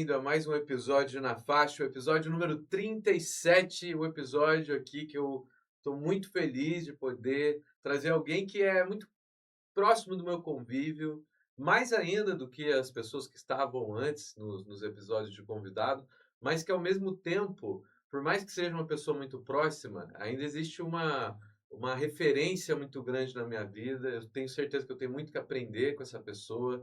bem-vindo a mais um episódio na faixa, o episódio número 37, o episódio aqui que eu estou muito feliz de poder trazer alguém que é muito próximo do meu convívio, mais ainda do que as pessoas que estavam antes nos episódios de convidado, mas que ao mesmo tempo, por mais que seja uma pessoa muito próxima, ainda existe uma referência muito grande na minha vida. Eu tenho certeza que eu tenho muito que aprender com essa pessoa,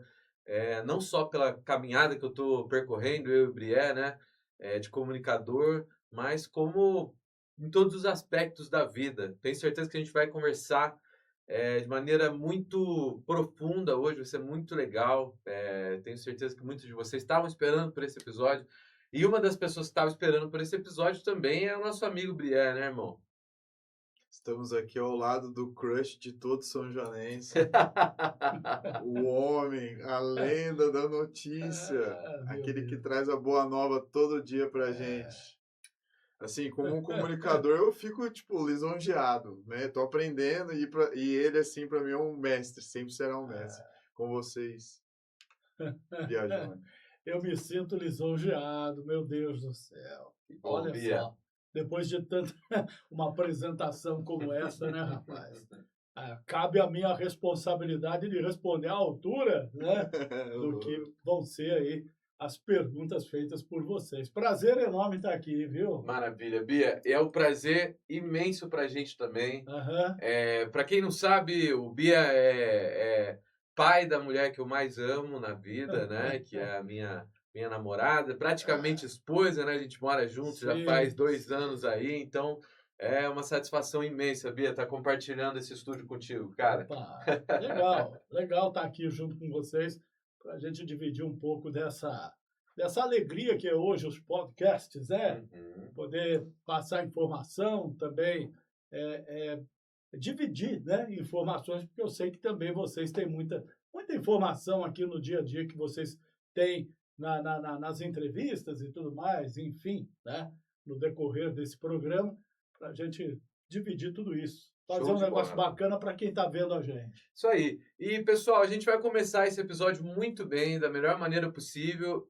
não só pela caminhada que eu estou percorrendo, eu e o Brié, né, de comunicador, mas como em todos os aspectos da vida. Tenho certeza que a gente vai conversar de maneira muito profunda hoje, vai ser muito legal. Tenho certeza que muitos de vocês estavam esperando por esse episódio. E uma das pessoas que estava esperando por esse episódio também é o nosso amigo Brié, né, irmão? Estamos aqui ao lado do crush de todo São Joanense, o homem, a lenda da notícia, aquele que traz a boa nova todo dia pra gente. Assim, como um comunicador, eu fico, tipo, lisonjeado, né? Tô aprendendo e ele, assim, pra mim é um mestre, sempre será um mestre. Com vocês, viajando. Eu me sinto lisonjeado, meu Deus do céu. Bom, Olha Bia. só, depois de tanta uma apresentação como essa, né, rapaz? Cabe a minha responsabilidade de responder à altura, né, do que vão ser aí as perguntas feitas por vocês. Prazer enorme estar aqui, viu? Maravilha, Bia. É um prazer imenso pra gente também. Aham. Para quem não sabe, o Bia é pai da mulher que eu mais amo na vida, né? Que é a minha namorada, praticamente esposa, né? A gente mora junto já Sim, faz 2 sim. anos aí, então é uma satisfação imensa, Bia, estar compartilhando esse estúdio contigo, cara. Opa, legal estar aqui junto com vocês para a gente dividir um pouco dessa alegria que é hoje os podcasts, né? Uhum. Poder passar informação também, dividir, né, informações, porque eu sei que também vocês têm muita informação aqui no dia a dia que vocês têm nas entrevistas e tudo mais, enfim, né, no decorrer desse programa, para a gente dividir tudo isso. Fazer Show um de negócio bola. bacana para quem está vendo a gente. Isso aí. E, pessoal, a gente vai começar esse episódio muito bem, da melhor maneira possível,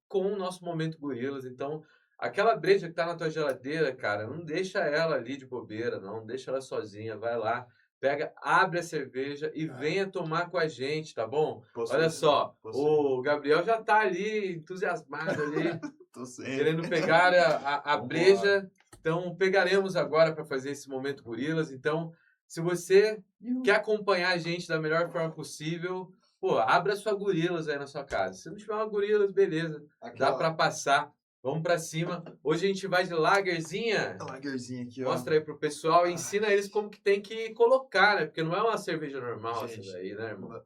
com o nosso Momento Gorilas. Então, aquela breja que tá na tua geladeira, cara, não deixa ela ali de bobeira, não deixa ela sozinha. Vai lá, pega, abre a cerveja e venha tomar com a gente, tá bom? Olha só, o Gabriel já tá ali, entusiasmado ali, Tô sempre. querendo pegar a Vambora. breja. Então, pegaremos agora para fazer esse Momento Gorilas. Então, se você quer acompanhar a gente da melhor forma possível, pô, abra sua Gorilas aí na sua casa. Se não tiver uma Gorilas, beleza, dá para passar. Vamos para cima. Hoje a gente vai de lagerzinha. A lagerzinha aqui, ó. Mostra aí pro pessoal, ensina eles como que tem que colocar, né? Porque não é uma cerveja normal Gente, essa daí, né, irmão?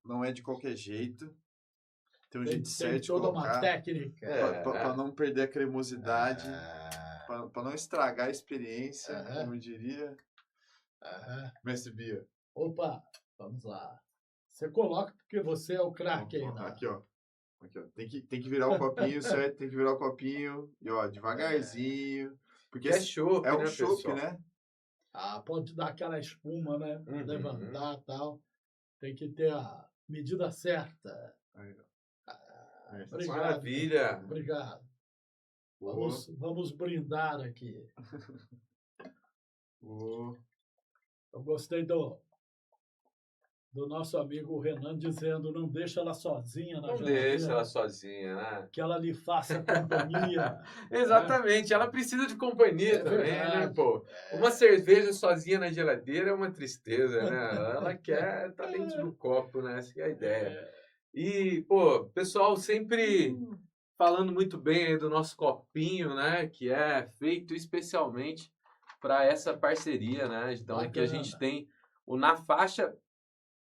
não é de qualquer jeito. Tem um Tem jeito certo de toda uma colocar, técnica. para não perder a cremosidade, Ah, para não estragar a experiência, Aham. como eu diria. aham. Mestre Bia. Opa, vamos lá. Você coloca porque você é o craque aí, né? Aqui, ó. Aqui, ó. Tem que virar o copinho, certo? Tem que virar o copinho. E, ó, devagarzinho. Porque Que é chopp, é um né, chopp, pessoal? né? Pode dar aquela espuma, né? Uhum. Levantar e tal. Tem que ter a medida certa. Aí, ó. Obrigado. Maravilha. Obrigado. Boa. Vamos brindar aqui. Boa. Eu gostei do nosso amigo Renan dizendo, não deixa ela sozinha na Não geladeira, deixa ela sozinha, né? que ela lhe faça companhia. Exatamente, ela precisa de companhia É também, né, verdade. pô? Uma cerveja sozinha na geladeira é uma tristeza, né? Ela quer estar dentro do copo, né? Essa é a ideia. E, pô, pessoal sempre falando muito bem aí do nosso copinho, né? Que é feito especialmente para essa parceria, né? Então aqui a gente tem o Na Faixa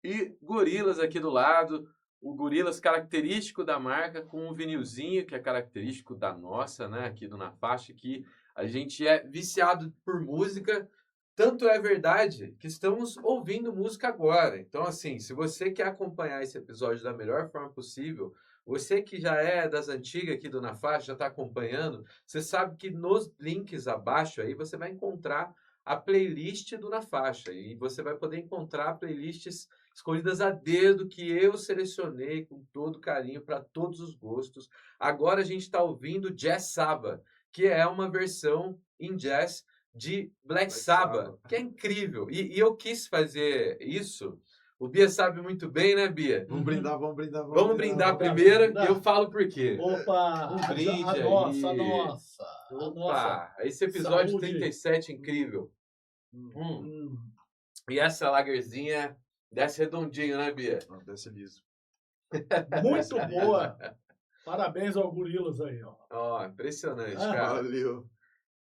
e Gorilas aqui do lado. O Gorilas característico da marca com o vinilzinho, que é característico da nossa, né? Aqui do Na Faixa, que a gente é viciado por música. Tanto é verdade que estamos ouvindo música agora. Então, assim, se você quer acompanhar esse episódio da melhor forma possível, você que já é das antigas aqui do Na Faixa, já está acompanhando, você sabe que nos links abaixo aí você vai encontrar a playlist do Na Faixa. E você vai poder encontrar playlists escolhidas a dedo que eu selecionei com todo carinho para todos os gostos. Agora a gente está ouvindo Jazz Sabbath, que é uma versão em jazz de Black Sabbath, que é incrível. E eu quis fazer isso. O Bia sabe muito bem, né, Bia? Vamos brindar, vamos brindar. Vamos brindar primeiro e eu falo por quê. Opa! Um brinde a aí. nossa, a nossa. A nossa. Opa! Esse episódio Saúde. 37 incrível. E essa lagerzinha desce redondinho, né, Bia? Não, desce liso. Muito boa. Parabéns ao Gorilas aí, ó. Ó, impressionante, cara. Valeu.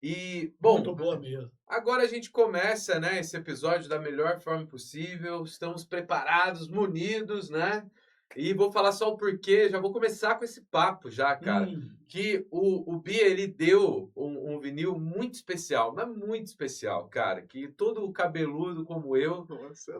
E, bom, Muito boa mesmo. agora a gente começa, né, esse episódio da melhor forma possível. Estamos preparados, munidos, né? E vou falar só o porquê. Já vou começar com esse papo já, cara. Que o Bia, ele deu um vinil muito especial, mas muito especial, cara. Que todo cabeludo como eu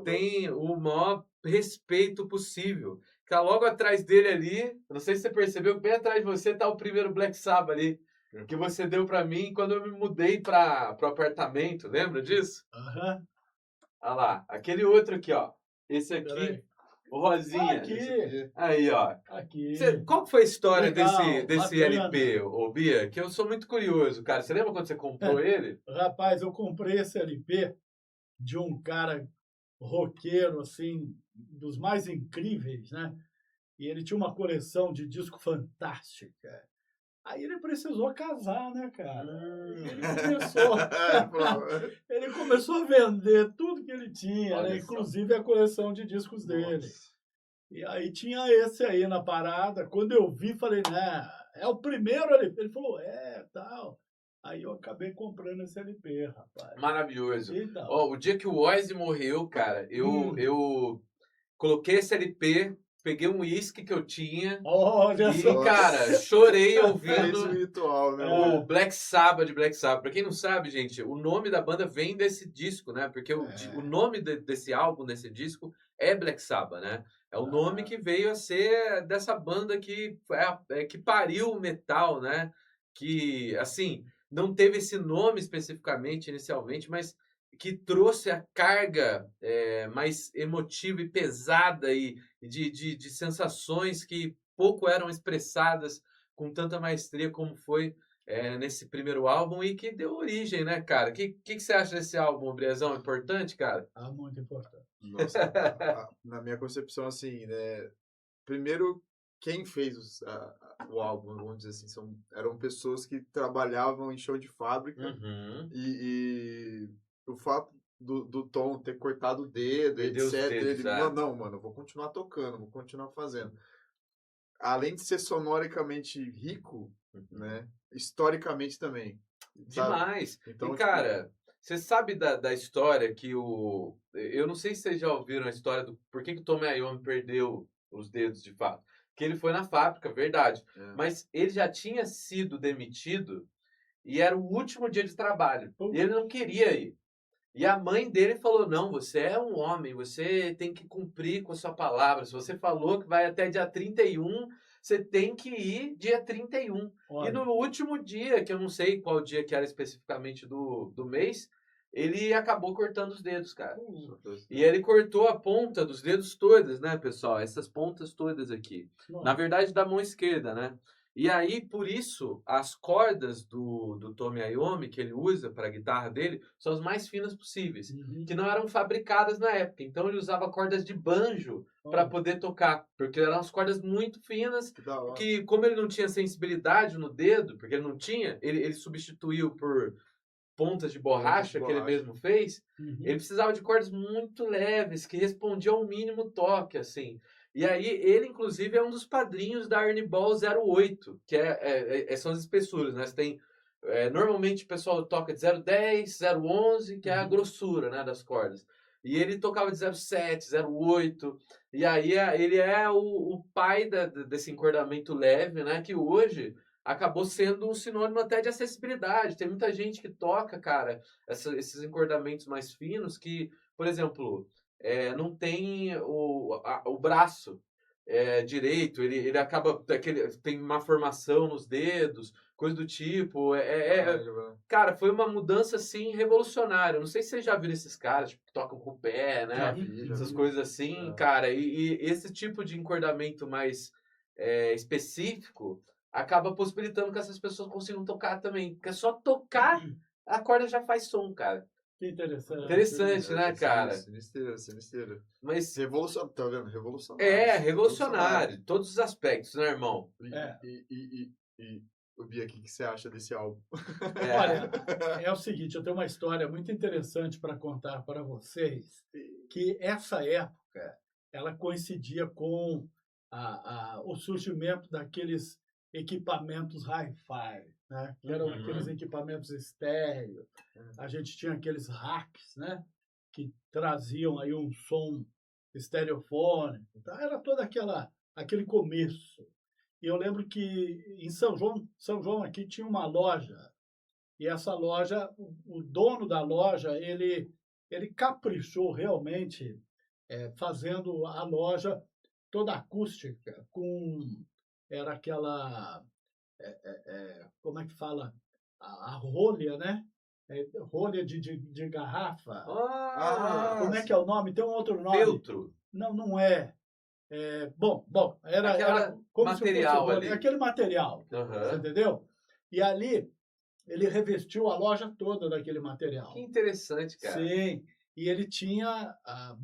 tem o maior respeito possível. Tá logo atrás dele ali, não sei se você percebeu, bem atrás de você tá o primeiro Black Sabbath ali, que você deu pra mim quando eu me mudei pro apartamento, lembra disso? Aham. Olha lá, aquele outro aqui, ó. Esse aqui, Peraí. o Rosinha. Aqui. Aí, ó. Aqui. Qual que foi a história Legal, desse bacana. LP, ô Bia? Que eu sou muito curioso, cara. Você lembra quando você comprou ele? Rapaz, eu comprei esse LP de um cara roqueiro, assim, dos mais incríveis, né? E ele tinha uma coleção de disco fantástica. Aí ele precisou casar, né, cara? Ele começou a vender tudo que ele tinha, né? Inclusive a coleção de discos dele. E aí tinha esse aí na parada. Quando eu vi, falei, né, é o primeiro LP. Ele falou, tal. Aí eu acabei comprando esse LP, rapaz. Maravilhoso. Então. Ó, o dia que o Ozzy morreu, cara, eu coloquei esse LP, peguei um uísque que eu tinha Olha e, só. cara, chorei Fez o ouvindo ritual, né? o Black Sabbath de Black Sabbath. Pra quem não sabe, gente, o nome da banda vem desse disco, né? Porque o nome desse álbum, desse disco, é Black Sabbath, né? É o nome que veio a ser dessa banda que, que pariu o metal, né? Que, assim, não teve esse nome especificamente, inicialmente, mas que trouxe a carga mais emotiva e pesada e de sensações que pouco eram expressadas com tanta maestria como foi nesse primeiro álbum e que deu origem, né, cara? O que você acha desse álbum, Briazão? Importante, cara? Muito importante. Nossa, na minha concepção, assim, né? Primeiro, quem fez o álbum, vamos dizer assim, eram pessoas que trabalhavam em show de fábrica e o fato do Tom ter cortado o dedo, Perdeu os etc. dedos, Ele, não, mano, eu vou continuar tocando, vou continuar fazendo. Além de ser sonoricamente rico, né? Historicamente também. Demais. Então, e, cara, você sabe da história que eu não sei se vocês já ouviram a história do por que o Tom Iommi perdeu os dedos de fato. Que ele foi na fábrica, verdade. Mas ele já tinha sido demitido e era o último dia de trabalho. E ele não queria ir. E a mãe dele falou, não, você é um homem, você tem que cumprir com a sua palavra. Se você falou que vai até dia 31, você tem que ir dia 31. Olha. E no último dia, que eu não sei qual dia que era especificamente do mês, ele acabou cortando os dedos, cara. E ele cortou a ponta dos dedos todas, né, pessoal? Essas pontas todas aqui. Na verdade, da mão esquerda, né? E aí, por isso, as cordas do Tom Iommi, que ele usa para a guitarra dele, são as mais finas possíveis, que não eram fabricadas na época. Então, ele usava cordas de banjo para poder tocar, porque eram as cordas muito finas, que como ele não tinha sensibilidade no dedo, porque ele não tinha, ele substituiu por pontas de borracha que ele mesmo fez, ele precisava de cordas muito leves, que respondiam ao mínimo toque, assim. E aí, ele, inclusive, é um dos padrinhos da Ernie Ball 08, que são as espessuras, né? Você tem, normalmente, o pessoal toca de 010, 011, que é a grossura, né, das cordas. E ele tocava de 07, 08, e aí ele é o pai desse encordamento leve, né? Que hoje acabou sendo um sinônimo até de acessibilidade. Tem muita gente que toca, cara, esses encordamentos mais finos que, por exemplo, não tem o braço. direito, ele acaba tem má formação nos dedos, coisa do tipo. Cara, foi uma mudança assim revolucionária. Não sei se vocês já viram esses caras tipo, que tocam com o pé, né? Já vi. Essas coisas assim, cara. E esse tipo de encordamento mais específico acaba possibilitando que essas pessoas consigam tocar também. Porque é só tocar, a corda já faz som, cara. Que interessante. Interessante, né, cara? Sinistro. Mas Revolucionário, tá vendo? revolucionário. Todos os aspectos, né, irmão? O Bia, o que você acha desse álbum? Olha, é o seguinte, eu tenho uma história muito interessante para contar para vocês, que essa época, ela coincidia com o surgimento daqueles equipamentos hi-fi, né? Que eram aqueles equipamentos estéreo. A gente tinha aqueles racks, né? Que traziam aí um som estereofônico. Então, era todo aquele começo. E eu lembro que em São João aqui tinha uma loja. E essa loja, o dono da loja, ele caprichou realmente fazendo a loja toda acústica, era aquela, como é que fala? A rolha, né? Rolha de garrafa. Como é que é o nome? Tem um outro nome. Feltro. Não é. Bom, era como material se fosse ali. aquele material, você entendeu? E ali ele revestiu a loja toda daquele material. Que interessante, cara. Sim, e ele tinha, a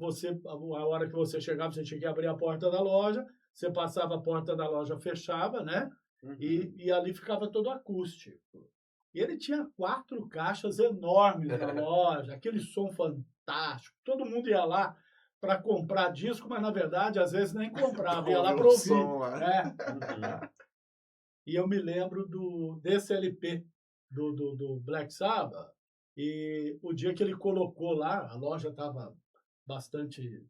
hora que você chegava, você tinha que abrir a porta da loja, você passava a porta da loja, fechava, né? E ali ficava todo acústico. E ele tinha 4 caixas enormes na loja, aquele som fantástico, todo mundo ia lá para comprar disco, mas na verdade às vezes nem comprava, ia lá para ouvir. E eu me lembro desse LP do Black Sabbath, e o dia que ele colocou lá, a loja estava bastante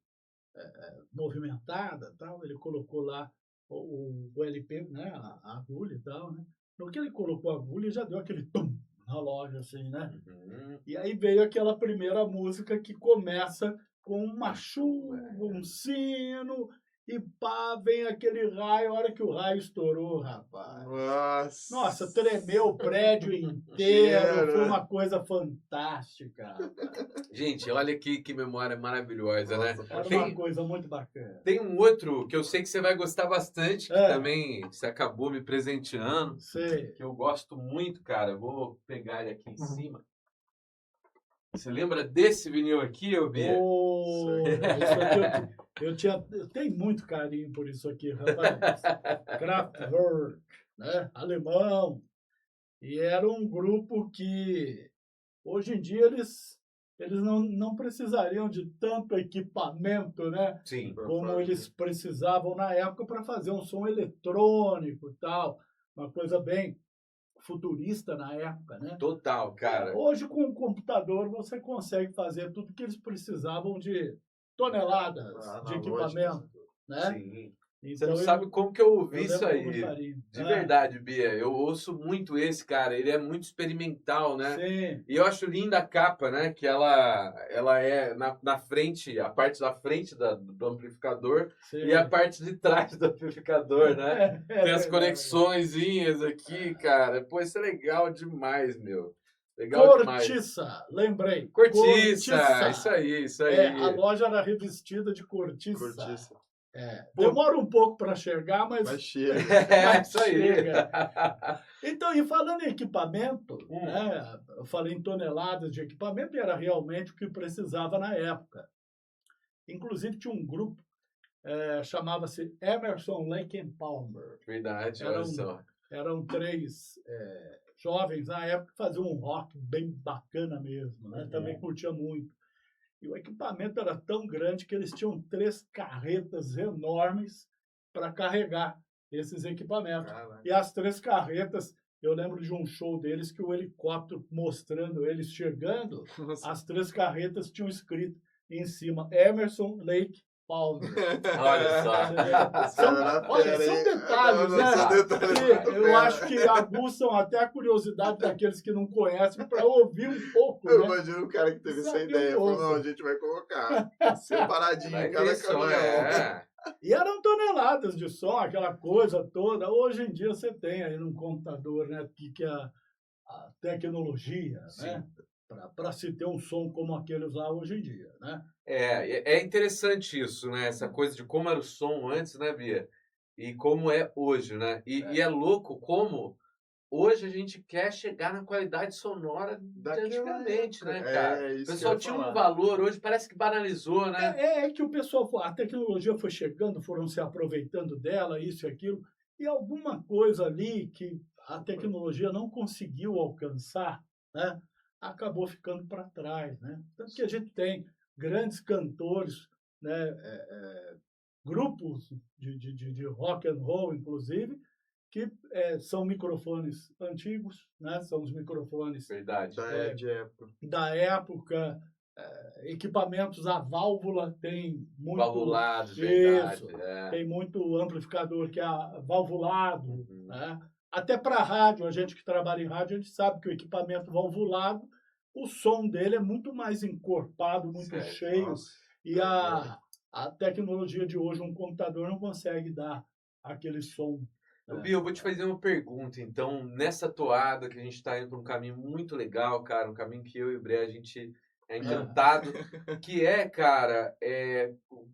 movimentada, tal, ele colocou lá o LP, né, a agulha e tal, né? No que ele colocou a agulha, já deu aquele tum na loja, assim, né? E aí veio aquela primeira música que começa com uma chuva, um sino, e pá, vem aquele raio. A hora que o raio estourou, rapaz. Nossa, tremeu o prédio inteiro. Foi uma coisa fantástica. Gente, olha que memória maravilhosa, né? Era uma coisa muito bacana. Tem um outro que eu sei que você vai gostar bastante, que também você acabou me presenteando. Sei. Que eu gosto muito, cara. Vou pegar ele aqui em cima. Você lembra desse vinil aqui, Bia? Isso aqui eu tenho muito carinho por isso aqui, rapaz. Kraftwerk, né? Alemão. E era um grupo que, hoje em dia, eles não precisariam de tanto equipamento, né? Sim. Como eles precisavam na época para fazer um som eletrônico e tal. Uma coisa bem futurista na época, né? Total, cara. Hoje, com o computador, você consegue fazer tudo que eles precisavam de toneladas de equipamento, né? Sim. Então, você não sabe como que eu ouvi isso aí. De verdade, Bia. Eu ouço muito esse, cara. Ele é muito experimental, né? Sim. E eu acho linda a capa, né? Que ela é na frente, a parte da frente do amplificador. Sim. E a parte de trás do amplificador, né? Tem as conexõezinhas aqui, cara. Pô, isso é legal demais, meu. Legal cortiça, demais. Lembrei. Cortiça. Isso aí. A loja era revestida de cortiça. Demora um pouco para chegar, mas chega. Isso aí. Chega. Então, e falando em equipamento, né, eu falei em toneladas de equipamento e era realmente o que precisava na época. Inclusive, tinha um grupo, chamava-se Emerson, Lake and Palmer. Verdade, olha só. Eram 3 jovens na época que faziam um rock bem bacana mesmo, né? Também curtia muito. E o equipamento era tão grande que eles tinham 3 carretas enormes para carregar esses equipamentos. Caraca. E as 3 carretas, eu lembro de um show deles que o helicóptero mostrando eles chegando, as 3 carretas tinham escrito em cima Emerson, Lake, Palmer. Olha só. São detalhes, né? Eu acho que aguçam até a curiosidade daqueles que não conhecem para ouvir um pouco. Eu imagino o cara que teve essa ideia. Falou, não, a gente vai colocar separadinho em cada caminhão. E eram toneladas de som, aquela coisa toda. Hoje em dia você tem aí num computador, né, que a tecnologia, né, para se ter um som como aqueles lá hoje em dia, né? É interessante isso, né? Essa coisa de como era o som antes, né, Bia? E como é hoje, né? E é louco como hoje a gente quer chegar na qualidade sonora de Daquela antigamente, época. né, cara? O Isso que eu pessoal ia tinha um falar. valor, hoje parece que banalizou, né? É que o pessoal, a tecnologia foi chegando, foram se aproveitando dela, isso e aquilo, e alguma coisa ali que a tecnologia não conseguiu alcançar, né, acabou ficando para trás, né? Tanto que a gente tem grandes cantores, né, grupos de rock and roll, inclusive, que são microfones antigos, né? São os microfones Verdade. De época. da época, equipamentos a válvula, tem muito Valvulados, verdade. isso, tem muito amplificador que é valvulado, Uhum. né? Até para rádio, a gente que trabalha em rádio, a gente sabe que o equipamento valvulado, o som dele é muito mais encorpado, muito Certo. cheio, Nossa, e a tecnologia de hoje, um computador não consegue dar aquele som. Ô, Bia, eu vou te fazer uma pergunta, então, nessa toada que a gente está indo para um caminho muito legal, cara, um caminho que eu e o Bré, a gente é encantado, que cara,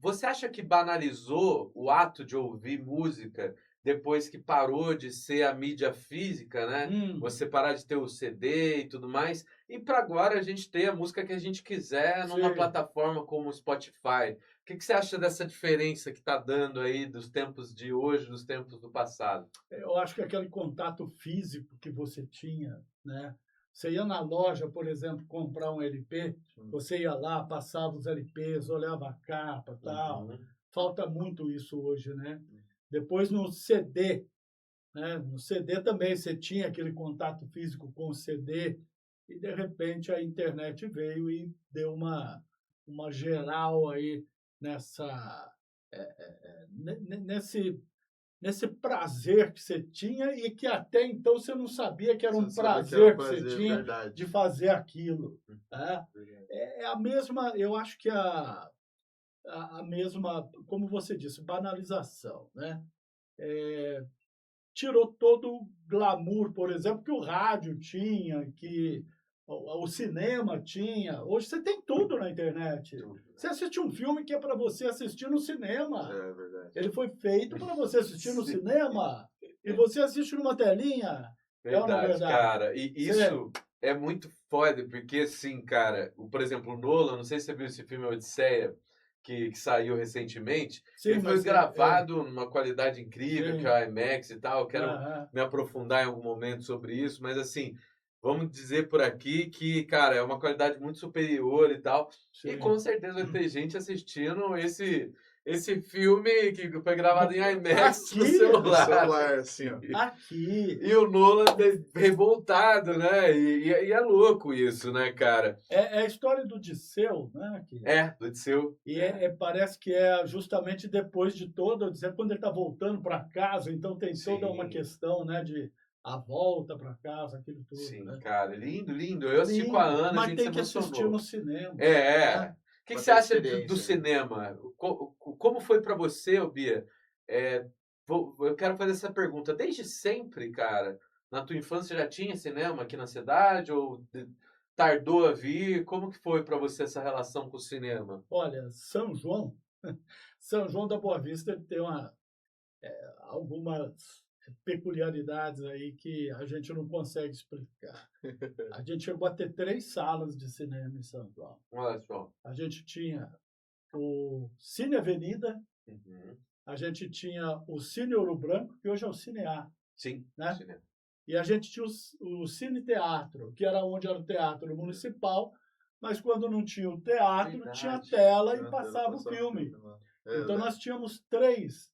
você acha que banalizou o ato de ouvir música depois que parou de ser a mídia física, né? Você parar de ter o CD e tudo mais, e para agora a gente ter a música que a gente quiser numa Sim. plataforma como o Spotify. O que você acha dessa diferença que está dando aí dos tempos de hoje, dos tempos do passado? Eu acho que aquele contato físico que você tinha, né? Você ia na loja, por exemplo, comprar um LP, você ia lá, passava os LPs, olhava a capa, tal. Uhum. Falta muito isso hoje, né? Depois no CD, né? No CD também você tinha aquele contato físico com o CD e de repente a internet veio e deu uma geral aí nessa nesse prazer que você tinha e que até então você não sabia que era um Você não sabia que era prazer um que você prazer, tinha verdade. de fazer aquilo. Né? Verdade. É a mesma, eu acho que a mesma, como você disse, banalização, né? Tirou todo o glamour, por exemplo, que o rádio tinha, que o cinema tinha. Hoje você tem tudo na internet. Você assiste um filme que é para você assistir no cinema. É verdade. Ele foi feito para você assistir no Sim. cinema. E você assiste numa telinha. Verdade, verdade? cara. E isso é muito foda, porque assim, cara, por exemplo, o Nolan, não sei se você viu esse filme Odisseia, que saiu recentemente, Sim, ele foi mas gravado numa qualidade incrível, Sim. que é o IMAX e tal. Eu quero Aham. me aprofundar em algum momento sobre isso, mas assim, vamos dizer por aqui que, cara, é uma qualidade muito superior e tal. E Sim. com certeza vai ter gente assistindo esse filme que foi gravado em IMAX no Aqui, No celular. celular, assim, ó. Aqui. E o Nolan revoltado, né? E é louco isso, né, cara? É a história do Odisseu, né? Do Odisseu. E parece que é justamente depois de todo, quando ele está voltando para casa, então tem toda uma Sim. questão, né, de a volta para casa, aquilo tudo. Sim, né? cara, lindo, lindo. Eu assisti com a Lindo, Ana, a mas gente tem se que assistir emocionou. no cinema. O né? que Pra você ter acha experiência, do né? cinema? Como foi para você, ô Bia? Eu quero fazer essa pergunta. Desde sempre, cara, na tua infância já tinha cinema aqui na cidade ou tardou a vir? Como que foi para você essa relação com o cinema? Olha, São João da Boa Vista ele tem algumas peculiaridades aí que a gente não consegue explicar. A gente chegou a ter 3 salas de cinema em São João. Olha só. A gente tinha o Cine Avenida, Uhum. a gente tinha o Cine Ouro Branco, que hoje é o Cinear, Sim, né? cinema. E a gente tinha o Cine Teatro, que era onde era o teatro municipal, mas quando não tinha o teatro, Verdade. tinha tela e Tinha passava o passava filme. lá. Então nós tínhamos 3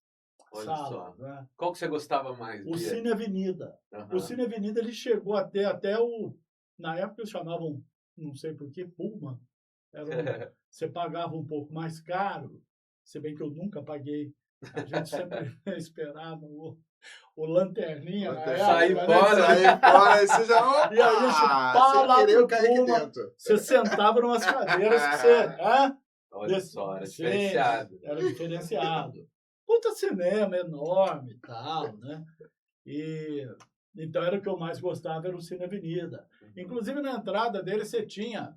Olha salas. só. Né? Qual que você gostava mais, O Bia? Cine Avenida. Aham. O Cine Avenida ele chegou a ter até na época eles chamavam, não sei por que, Pullman. Você pagava um pouco mais caro, se bem que eu nunca paguei. A gente sempre esperava o lanterninha na Sair época, fora, né? Sair fora, aí você já... E a gente sem lá querer pro eu caí aqui Puma. dentro. Você sentava em umas cadeiras que você... Olha só, era Sim, diferenciado. Era diferenciado. puta cinema enorme e tal, né? E então era o que eu mais gostava, era o Cine Avenida. Inclusive na entrada dele você tinha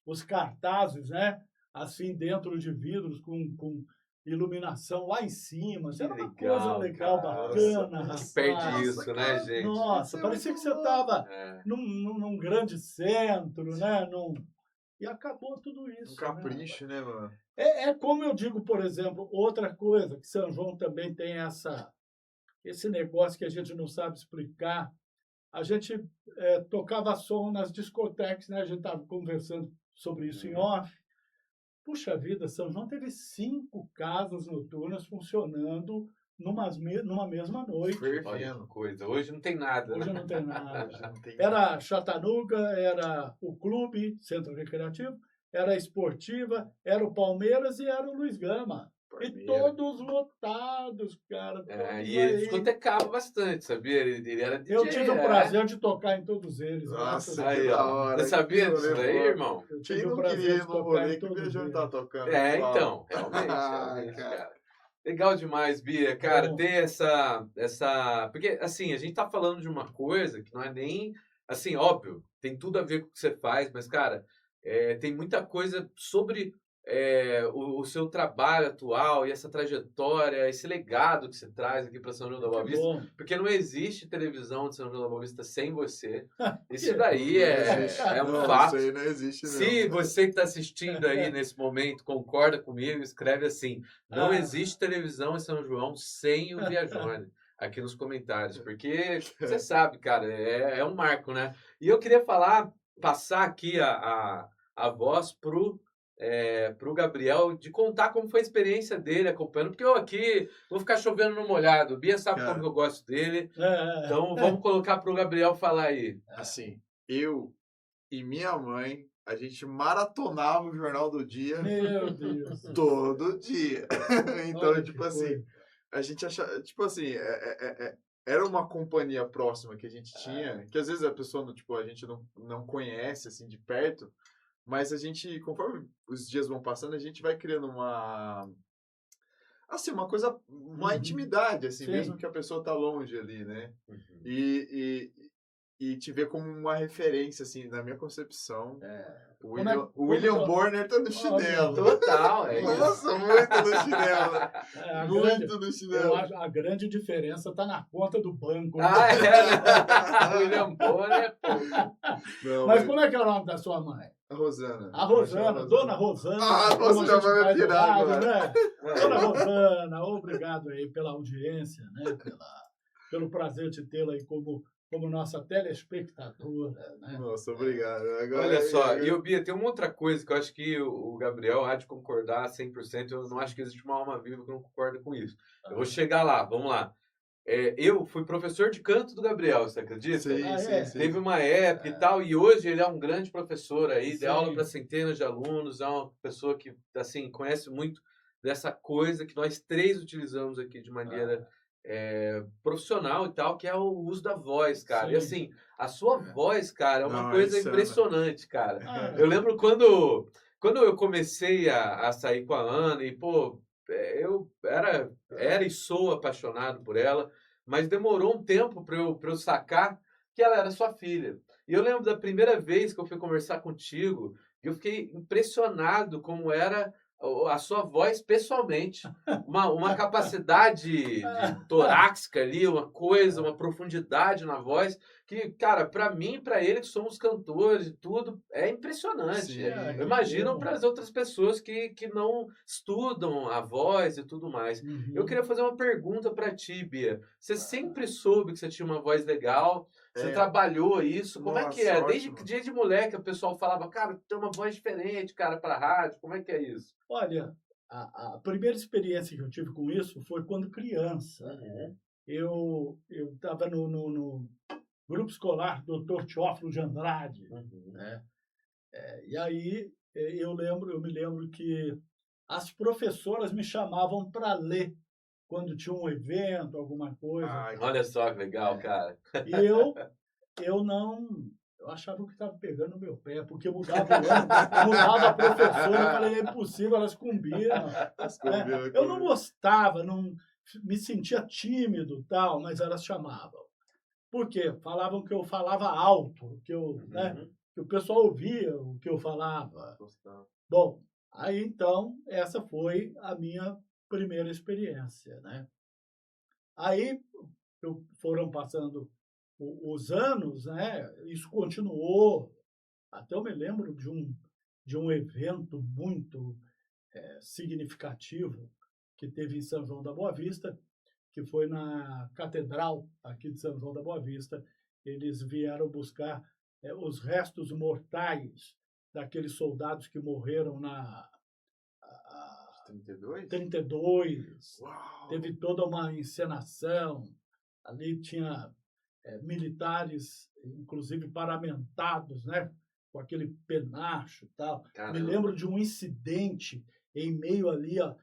os cartazes, né? Assim dentro de vidros com iluminação lá em cima. Que Era uma coisa legal, cara. bacana, Que rapaz. perde isso, né, gente? Nossa, parecia que você estava É. num grande centro, né? E acabou tudo isso. Um capricho, né, mano? É como eu digo, por exemplo, outra coisa, que São João também tem esse negócio que a gente não sabe explicar. A gente tocava som nas discotecas, né? A gente estava conversando sobre isso em off. Puxa vida, São João teve 5 casas noturnas funcionando numa mesma noite. Olha que coisa. Hoje não tem nada, Hoje né? não tem nada. Hoje não tem Era Chatanuga, era o clube, Centro Recreativo, era a Esportiva, era o Palmeiras e era o Luiz Gama. E Palmeiras. todos lotados, cara. É, todos e ele aí. discotecava bastante, sabia? Ele era DJ. Eu tive o prazer de tocar em todos eles. Nossa, Aí, que ó. da hora. Você sabia que disso rolê daí, bom. irmão? Eu Quem tive não o prazer queria ir de no tocar rolê em que o todos Viajão eles. tá tocando? É, Uau. então, realmente, cara. Legal demais, Bia. Cara, Bom. ter essa... Porque, assim, a gente tá falando de uma coisa que não é nem... Assim, óbvio, tem tudo a ver com o que você faz, mas, cara, tem muita coisa sobre o seu trabalho atual e essa trajetória, esse legado que você traz aqui para São João da Boa Que Vista. bom. Porque não existe televisão de São João da Boa Vista sem você. Isso Que- daí Não é existe. um Não, fato. Isso aí não existe, não. Se você que está assistindo aí nesse momento concorda comigo, escreve assim: não existe televisão em São João sem o Viajone. Aqui nos comentários, porque você sabe, cara, é um marco, né? E eu queria passar aqui a voz pro Gabriel, de contar como foi a experiência dele acompanhando, porque eu aqui vou ficar chovendo no molhado. Bia sabe Cara. como eu gosto dele, É, então vamos colocar pro Gabriel falar aí. Assim, eu e minha mãe, a gente maratonava o Jornal do Dia Meu Deus. todo dia. Então, Olha tipo que assim, coisa. a gente achava, tipo assim, era uma companhia próxima que a gente tinha, que às vezes a pessoa, tipo, a gente não conhece, assim, de perto, mas a gente, conforme os dias vão passando, a gente vai criando assim, uma Uhum. intimidade, assim, Sim. mesmo que a pessoa tá longe ali, né? Uhum. E te ver como uma referência, assim, na minha concepção. O Como é- o William como- Bonner tá no chinelo. Total, é isso. Nossa, muito no chinelo. A Muito grande, no eu chinelo. acho a grande diferença está na conta do banco. Ah, é, né? William Bonner, pô. Não, Mas como é que é o nome da sua mãe? a Rosana. A Rosana, Dona Rosana. Ah, como nossa, a já gente vai me faz no pirar rádio, agora. né? Dona Rosana, obrigado aí pela audiência, né? Pelo prazer de tê-la aí como nossa telespectadora, né? Nossa, obrigado. Agora, Olha só, e o Bia, tem uma outra coisa que eu acho que o Gabriel há de concordar 100%. Eu não acho que existe uma alma viva que não concorda com isso. Eu vou chegar lá, vamos lá. Eu fui professor de canto do Gabriel, você acredita? Sim, Ah, sim, é? sim. Teve uma época e tal, e hoje ele é um grande professor aí, Sim. dá aula para centenas de alunos, é uma pessoa que, assim, conhece muito dessa coisa que nós três utilizamos aqui de maneira profissional e tal, que é o uso da voz, cara. Sim. E assim, a sua voz, cara, é uma Não, é coisa insana. impressionante, cara. Ah, Eu lembro quando eu comecei a sair com a Ana e, pô, eu era e sou apaixonado por ela, mas demorou um tempo para eu sacar que ela era sua filha. E eu lembro da primeira vez que eu fui conversar contigo, eu fiquei impressionado como era a sua voz pessoalmente. Uma capacidade de torácica ali, uma coisa, uma profundidade na voz, que, cara, para mim e para ele, que somos cantores e tudo, é impressionante. Sim. Eu imagino para as outras pessoas que não estudam a voz e tudo mais. uhum. Eu queria fazer uma pergunta para ti, Bia. Você sempre soube que você tinha uma voz legal? Você trabalhou isso? Como é que é? Nossa, Desde ótimo. dia de moleque, o pessoal falava, cara, tem uma voz diferente, cara, para rádio. Como é que é isso? Olha, a primeira experiência que eu tive com isso foi quando criança. Eu estava no grupo escolar Dr. Teófilo de Andrade, né? E aí eu me lembro que as professoras me chamavam para ler quando tinha um evento, alguma coisa. Ai, Olha só que legal, cara. E eu não Eu achava que estava pegando no meu pé, porque mudava o ano, mudava a professora, eu falei, é impossível, elas combinam. Eu não gostava, não me sentia tímido, tal, mas elas chamavam. Por quê? Falavam que eu falava alto, que eu, né, que o pessoal ouvia o que eu falava. Bom, aí então, essa foi a minha primeira experiência, né? Aí foram passando os anos, né? Isso continuou. Até eu me lembro de um evento muito significativo que teve em São João da Boa Vista, que foi na Catedral aqui de São João da Boa Vista. Eles vieram buscar os restos mortais daqueles soldados que morreram na 32? 32. Uau! Teve toda uma encenação. Ali tinha militares, inclusive paramentados, né? Com aquele penacho e tal. Caramba. Me lembro de um incidente em meio ali, ó,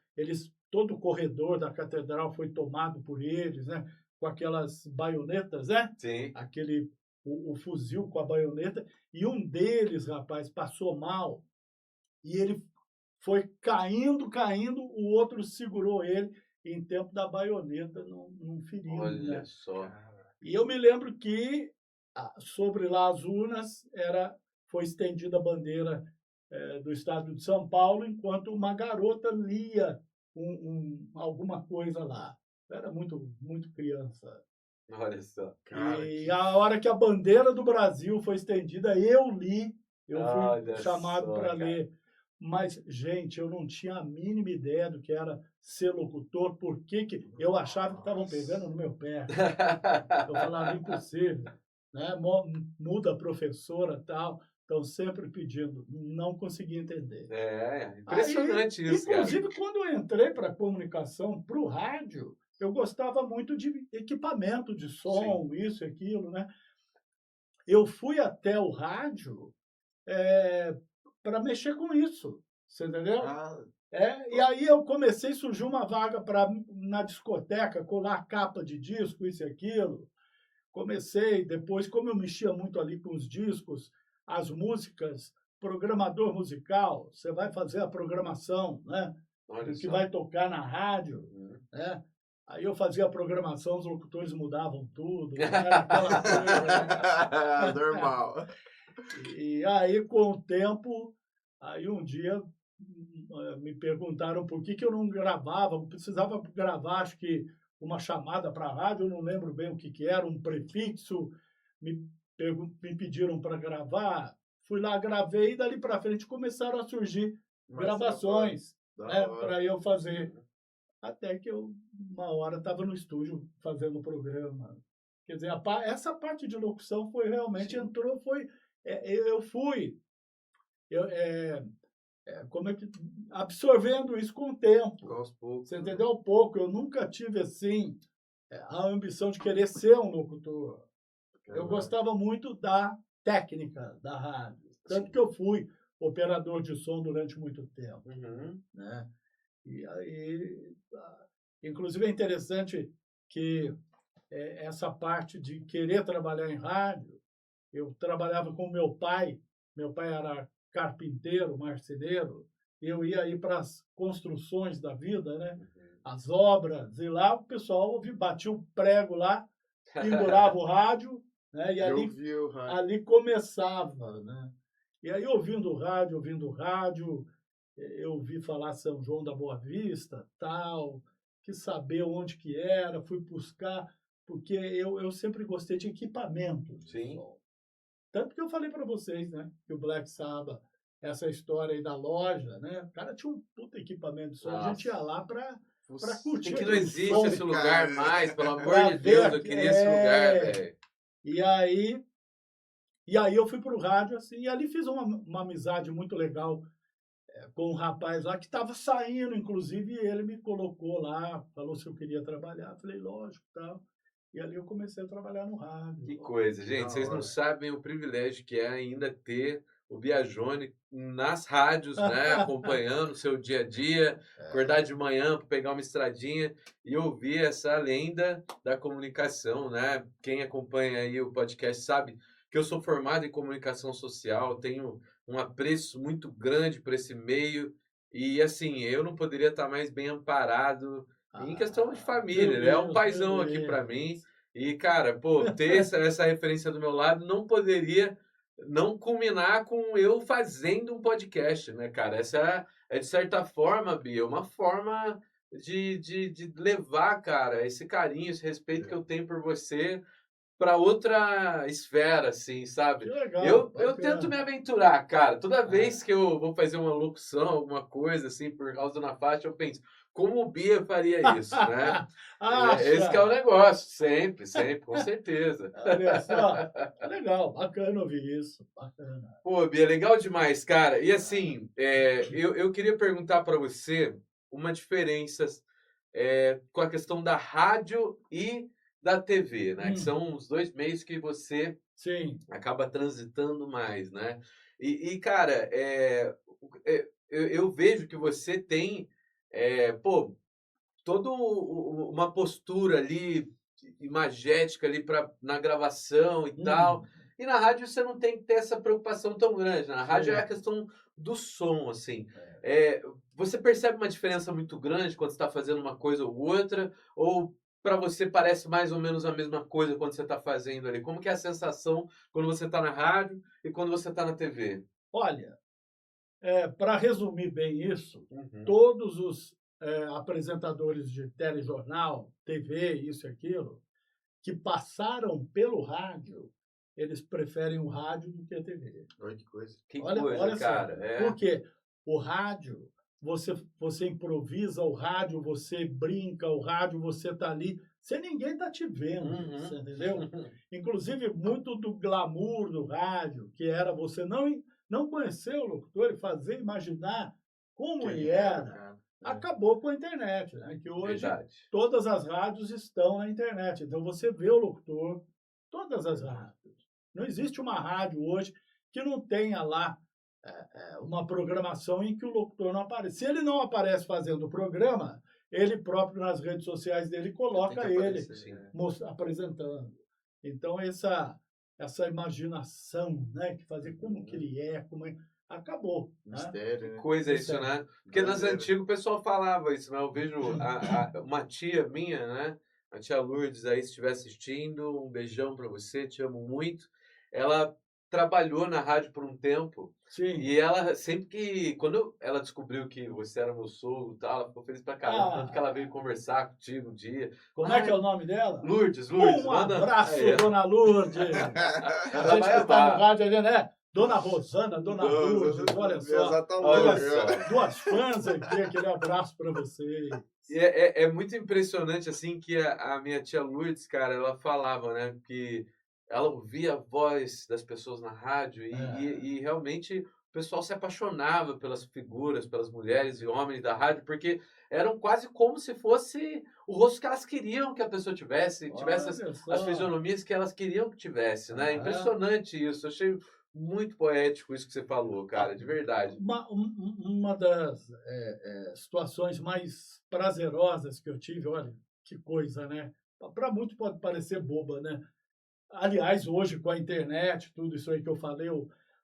todo o corredor da catedral foi tomado por eles, né? Com aquelas baionetas, né? Sim. O fuzil com a baioneta. E um deles, rapaz, passou mal e ele foi caindo, o outro segurou ele e em tempo da baioneta não feriu. Olha né? só. E eu me lembro que sobre lá as urnas foi estendida a bandeira do estado de São Paulo, enquanto uma garota lia alguma coisa lá. Eu era muito, muito criança. Olha só. E a hora que a bandeira do Brasil foi estendida, eu li, eu fui chamado para ler. Mas, gente, eu não tinha a mínima ideia do que era ser locutor, porque eu achava que estavam pegando no meu pé. Eu falava, impossível, né? Muda a professora e tal. Estão sempre pedindo, não consegui entender. Impressionante isso, inclusive, quando eu entrei para a comunicação, para o rádio, eu gostava muito de equipamento de som, isso e aquilo, né? Eu fui até o rádio para mexer com isso, você entendeu? E aí surgiu uma vaga na discoteca, colar capa de disco, isso e aquilo. Comecei, depois, como eu mexia muito ali com os discos, as músicas, programador musical, você vai fazer a programação, né? Do que vai tocar na rádio, né? Aí eu fazia a programação, os locutores mudavam tudo, era aquela coisa, né? Normal. E aí, com o tempo, aí um dia me perguntaram por que eu não gravava, precisava gravar, acho que uma chamada para a rádio, eu não lembro bem o que era, um prefixo, me pediram para gravar, fui lá, gravei, e dali para frente começaram a surgir gravações, né, para eu fazer. Até que uma hora, estava no estúdio fazendo o programa. Quer dizer, essa parte de locução foi realmente, eu fui absorvendo isso com o tempo. Aos poucos. Você entendeu? Pouco. Eu nunca tive, assim, a ambição de querer ser um locutor. Eu gostava muito da técnica da rádio. Tanto que eu fui operador de som durante muito tempo. Né? E aí, inclusive, é interessante que essa parte de querer trabalhar em rádio, eu trabalhava com meu pai era carpinteiro, marceneiro, eu ia aí para as construções da vida, né? As obras, e lá o pessoal batia o prego lá, pendurava o rádio, né? E ali começava, né? E aí, ouvindo o rádio, eu ouvi falar São João da Boa Vista, tal, quis saber onde que era, fui buscar, porque eu sempre gostei de equipamento. Sim. Tanto que eu falei para vocês, né, que o Black Sabbath, essa história aí da loja, né, o cara tinha um puta equipamento de som, a gente ia lá para curtir. Que não existe esse lugar mais, pelo amor de Deus, eu queria esse lugar, velho. E aí eu fui pro rádio, assim, e ali fiz uma amizade muito legal com um rapaz lá que estava saindo, inclusive, e ele me colocou lá, falou se eu queria trabalhar, falei, lógico, tal. E ali eu comecei a trabalhar no rádio. Que coisa, gente. Vocês não sabem o privilégio que é ainda ter o Biagione nas rádios, né? Acompanhando o seu dia a dia, acordar de manhã para pegar uma estradinha e ouvir essa lenda da comunicação, né? Quem acompanha aí o podcast sabe que eu sou formado em comunicação social, tenho um apreço muito grande por esse meio e, assim, eu não poderia estar mais bem amparado em questão de família. Ele é um Meu paizão aqui para mim. Deus. E, cara, pô, ter essa referência do meu lado não poderia não culminar com eu fazendo um podcast, né, cara? Essa é de certa forma, Bia, uma forma de levar, cara, esse carinho, esse respeito que eu tenho por você para outra esfera, assim, Que sabe? legal, Eu tento me bacana. aventurar, cara. Toda É. vez que eu vou fazer uma locução, alguma coisa assim, por causa na faixa, eu penso, como o Bia faria isso, né? Esse que é o Acha? negócio, sempre, sempre, com certeza. Olha só. Legal, bacana ouvir isso. Bacana. Pô, Bia, legal demais, cara. E assim, eu queria perguntar para você uma diferença com a questão da rádio e da TV, né? Que Hum, são os dois meios que você sim. acaba transitando mais, né? Cara, eu vejo que você tem, pô, toda uma postura ali imagética ali na gravação e tal. Hum, E na rádio você não tem que ter essa preocupação tão grande. Na rádio é a sim. questão do som, assim. É. Você percebe uma diferença muito grande quando você está fazendo uma coisa ou outra? Ou para você parece mais ou menos a mesma coisa quando você está fazendo ali? Como que é a sensação quando você está na rádio e quando você está na TV? Olha, para resumir bem isso, Uhum. todos os apresentadores de telejornal, TV, isso e aquilo, que passaram pelo rádio, eles preferem o rádio do que a TV. Olha que coisa. Que Olha, coisa, olha só. cara. Por quê? O rádio, você improvisa o rádio, você brinca, o rádio, você tá ali, sem ninguém tá te vendo, Uhum. você entendeu? Inclusive, muito do glamour do rádio, que era você não conhecer o locutor e fazer imaginar como ele Quem era, era, cara? acabou com a internet, né? Que hoje Verdade. todas as rádios estão na internet. Então você vê o locutor, todas as rádios. Não existe uma rádio hoje que não tenha lá uma programação em que o locutor não aparece. Se ele não aparece fazendo o programa, ele próprio nas redes sociais dele Tem que coloca ele aparecer, né? apresentando. Então essa imaginação, né, que fazer como que ele é, acabou, né? Mistério, né? Coisa isso, Mistério. né? Porque nas Doideira. antigas o pessoal falava isso, né? Eu vejo uma tia minha, né? A tia Lourdes aí, se estiver assistindo, um beijão pra você, te amo muito. Ela trabalhou na rádio por um tempo Sim. e ela sempre que, quando ela descobriu que você era meu sogro e tal, ela ficou feliz pra caramba, tanto que ela veio Ah, conversar contigo um dia. como é que é Ai, o nome dela? Lourdes, Um manda. abraço, Aí, ó. dona Lourdes. A Ela gente vai que está no amar. rádio ali, né? Dona Rosana, Dona Lourdes, olha só. Olha Exatamente. só. Duas fãs aqui, aquele abraço para vocês. E é muito impressionante, assim, que a minha tia Lourdes, cara, ela falava, né, que ela ouvia a voz das pessoas na rádio É, e realmente o pessoal se apaixonava pelas figuras, pelas mulheres e homens da rádio, porque eram quase como se fosse o rosto que elas queriam que a pessoa tivesse olha as só. fisionomias que elas queriam que tivesse, né? É. Impressionante isso. Eu achei muito poético isso que você falou, Ah, cara, de verdade. uma das situações mais prazerosas que eu tive, olha, que coisa, né? Para muitos pode parecer boba, né? Aliás, hoje com a internet, tudo isso aí que eu falei,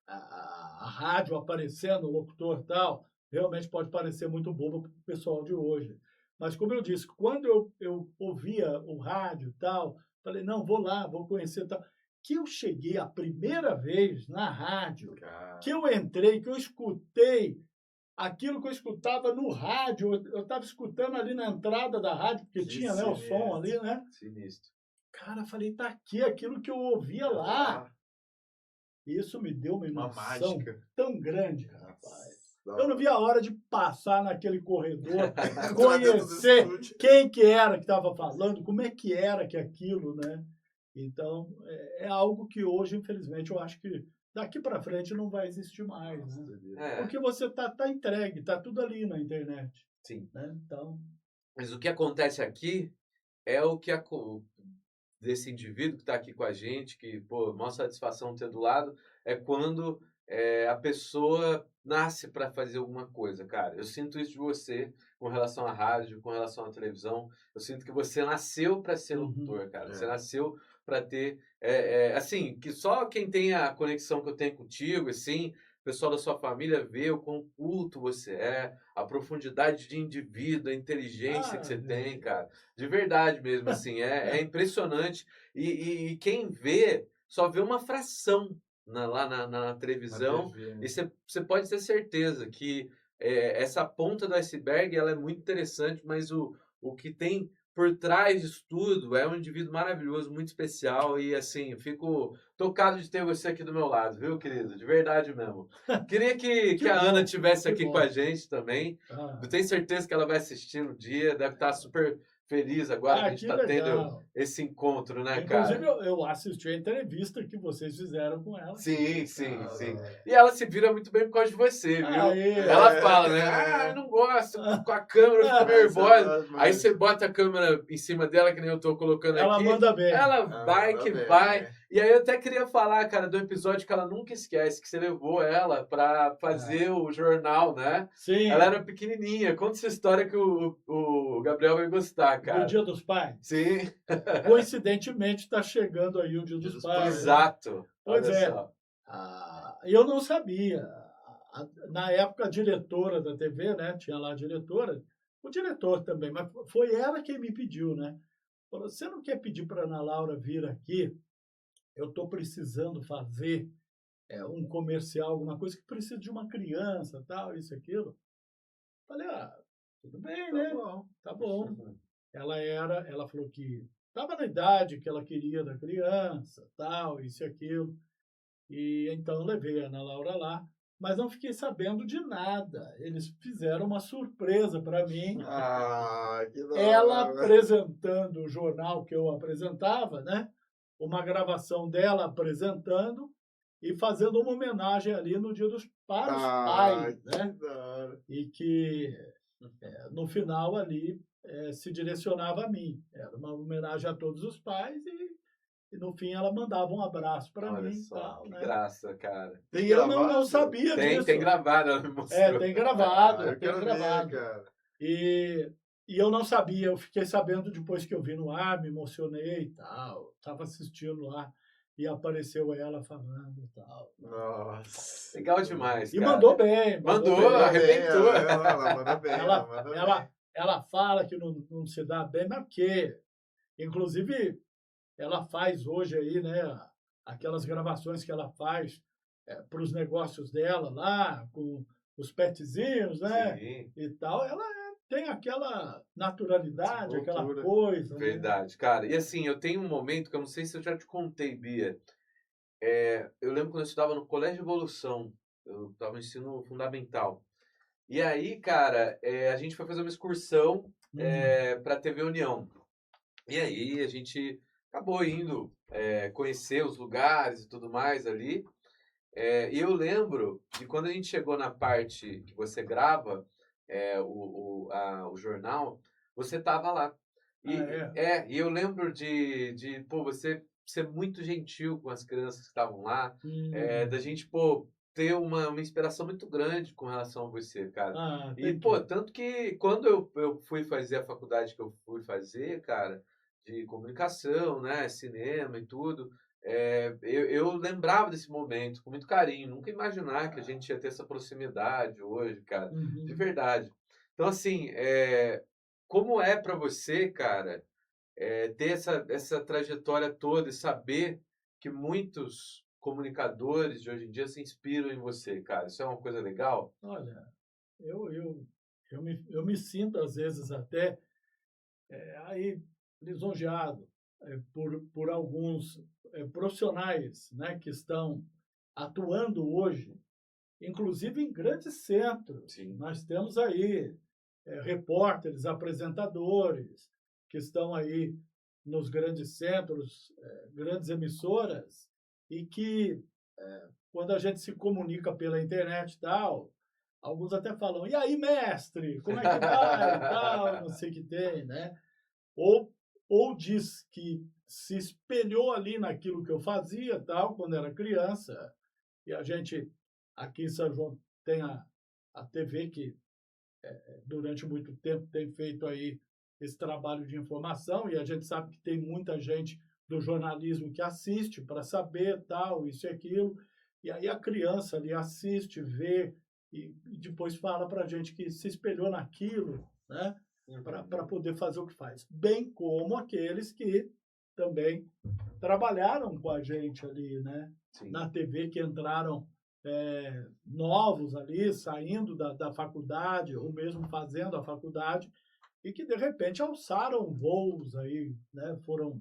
a rádio aparecendo, o locutor e tal, realmente pode parecer muito bobo para o pessoal de hoje. Mas, como eu disse, quando eu ouvia o rádio e tal, falei, não, vou lá, vou conhecer tal. Que eu cheguei a primeira vez na rádio, que eu entrei, que eu escutei aquilo que eu escutava no rádio, eu estava escutando ali na entrada da rádio, porque Que tinha, né, o som ali, sinistro. né? Sinistro. Cara, falei, tá aqui aquilo que eu ouvia lá. Isso me deu uma Uma emoção mágica. tão grande, rapaz. Da Eu não hora. vi a hora de passar naquele corredor, Entrar dentro do conhecer estúdio. quem que era que estava falando, como é que era que aquilo, né? Então, é algo que hoje, infelizmente, eu acho que daqui para frente não vai existir mais, Nossa, né? doideira. Porque você tá entregue, tá tudo ali na internet, Sim. né? Então, Mas o que acontece aqui é o que desse indivíduo que está aqui com a gente, que, pô, maior satisfação ter do lado, é quando a pessoa nasce para fazer alguma coisa, cara. Eu sinto isso de você com relação à rádio, com relação à televisão. Eu sinto que você nasceu para ser uhum, locutor, cara. Você É. nasceu para ter, assim, que só quem tem a conexão que eu tenho contigo, assim, o pessoal da sua família vê o quão culto você é, a profundidade de indivíduo, a inteligência que Ah, você meu tem, Deus. cara. De verdade mesmo, assim, é impressionante. E quem vê, só vê uma fração lá na Na televisão, TV, e né? você pode ter certeza que essa ponta do iceberg ela é muito interessante, mas o que tem por trás disso tudo é um indivíduo maravilhoso, muito especial e assim, eu fico tocado de ter você aqui do meu lado, viu, querido? De verdade mesmo. Queria que, Que que a Ana bom, tivesse que aqui com a bom. gente também. Eu Ah, tenho certeza que ela vai assistir no dia, deve estar super feliz agora que a gente que está tendo legal. esse encontro, né, Inclusive, cara? eu assisti a entrevista que vocês fizeram com ela aqui. Sim, sim, sim. Ah, E ela se vira muito bem por causa de você, viu? Aê! Ela fala, né? Ah, eu não gosto, com a câmera fica essa é nervosa. das Aí mais. você bota a câmera em cima dela, que nem eu tô colocando Ela aqui. manda bem. Ela Ah, vai manda que bem, vai. né? E aí eu até queria falar, cara, do episódio que ela nunca esquece, que você levou ela pra Ah, fazer o jornal, né? Ela sim, era pequenininha. Conta essa história que o Gabriel vai gostar, do cara. Dia dos Pais. Sim, Coincidentemente, está chegando aí o Dia Dia dos dos Pais, Pais. né? exato. Pois Olha é. só. Eu não sabia. Na época, a diretora da TV, né? Tinha lá a diretora, o diretor também, mas foi ela quem me pediu, né? Falou, você não quer pedir para a Ana Laura vir aqui? Eu estou precisando fazer um comercial, alguma coisa que precisa de uma criança, tal, isso, aquilo. Falei, tudo bem, Tá né? bom. Tá bom. Ela falou que estava na idade que ela queria da criança, tal, isso e aquilo. E então eu levei a Ana Laura lá, mas não fiquei sabendo de nada. Eles fizeram uma surpresa para mim, Ah, que da ela hora. apresentando o jornal que eu apresentava, né? Uma gravação dela apresentando e fazendo uma homenagem ali no Dia dos para os Ah, pais, que né? da hora. E que no final ali se direcionava a mim. Era uma homenagem a todos os pais e no fim ela mandava um abraço para Olha mim e só, tal, que né? graça, cara. Tem E eu não gravado? sabia Tem disso. gravado, ela me mostrou. Tem Ah, gravado, eu tem quero ver, gravado. cara. E eu não sabia, eu fiquei sabendo depois que eu vi no ar, me emocionei e tal. Estava assistindo lá e apareceu ela falando e tal. Nossa. Legal demais, E cara. mandou bem, mandou Mandou, Manda bem. bem, arrebentou. ela manda bem, ela Ela, manda bem. ela, ela fala que não se dá bem, mas porque, inclusive, ela faz hoje aí, né, aquelas gravações que ela faz para os negócios dela lá, com os petzinhos, né, Sim, e tal. Ela tem aquela naturalidade, aquela Desenvoltura. coisa, né? verdade, cara. E assim, eu tenho um momento que eu não sei se eu já te contei, Bia. Eu lembro quando eu estudava no Colégio Evolução, eu estava no ensino fundamental. E aí, cara, a gente foi fazer uma excursão Hum, para a TV União. E aí a gente acabou indo conhecer os lugares e tudo mais ali. E eu lembro de quando a gente chegou na parte que você grava o jornal, você tava lá. é. E eu lembro de pô, você ser muito gentil com as crianças que estavam lá, da Hum, gente, pô, ter uma inspiração muito grande com relação a você, cara. E, thank pô, you. tanto que quando eu fui fazer a faculdade que eu fui fazer, cara, de comunicação, né, cinema e tudo, eu lembrava desse momento com muito carinho, nunca imaginar que a gente ia ter essa proximidade hoje, cara, de Uhum. verdade. Então, assim, como é para você, cara, ter essa trajetória toda e saber que muitos comunicadores de hoje em dia se inspiram em você, cara? Isso é uma coisa legal? Olha, eu, eu, eu me sinto, às vezes, até aí lisonjeado por alguns profissionais, né, que estão atuando hoje, inclusive em grandes centros. Sim. Nós temos aí repórteres, apresentadores que estão aí nos grandes centros, grandes emissoras, e que, quando a gente se comunica pela internet e tal, alguns até falam, e aí, mestre, como é que vai? E tal, não sei o que tem, né? Ou, ou diz que se espelhou ali naquilo que eu fazia, tal, quando era criança, e a gente, aqui em São João, tem a TV que durante muito tempo tem feito aí esse trabalho de informação e a gente sabe que tem muita gente do jornalismo que assiste para saber tal, isso e aquilo. E aí a criança ali assiste, vê e depois fala para a gente que se espelhou naquilo, né? Para poder fazer o que faz. Bem como aqueles que também trabalharam com a gente ali, né? Sim. Na TV, que entraram novos ali, saindo da faculdade, ou mesmo fazendo a faculdade, e que, de repente, alçaram voos aí, né? Foram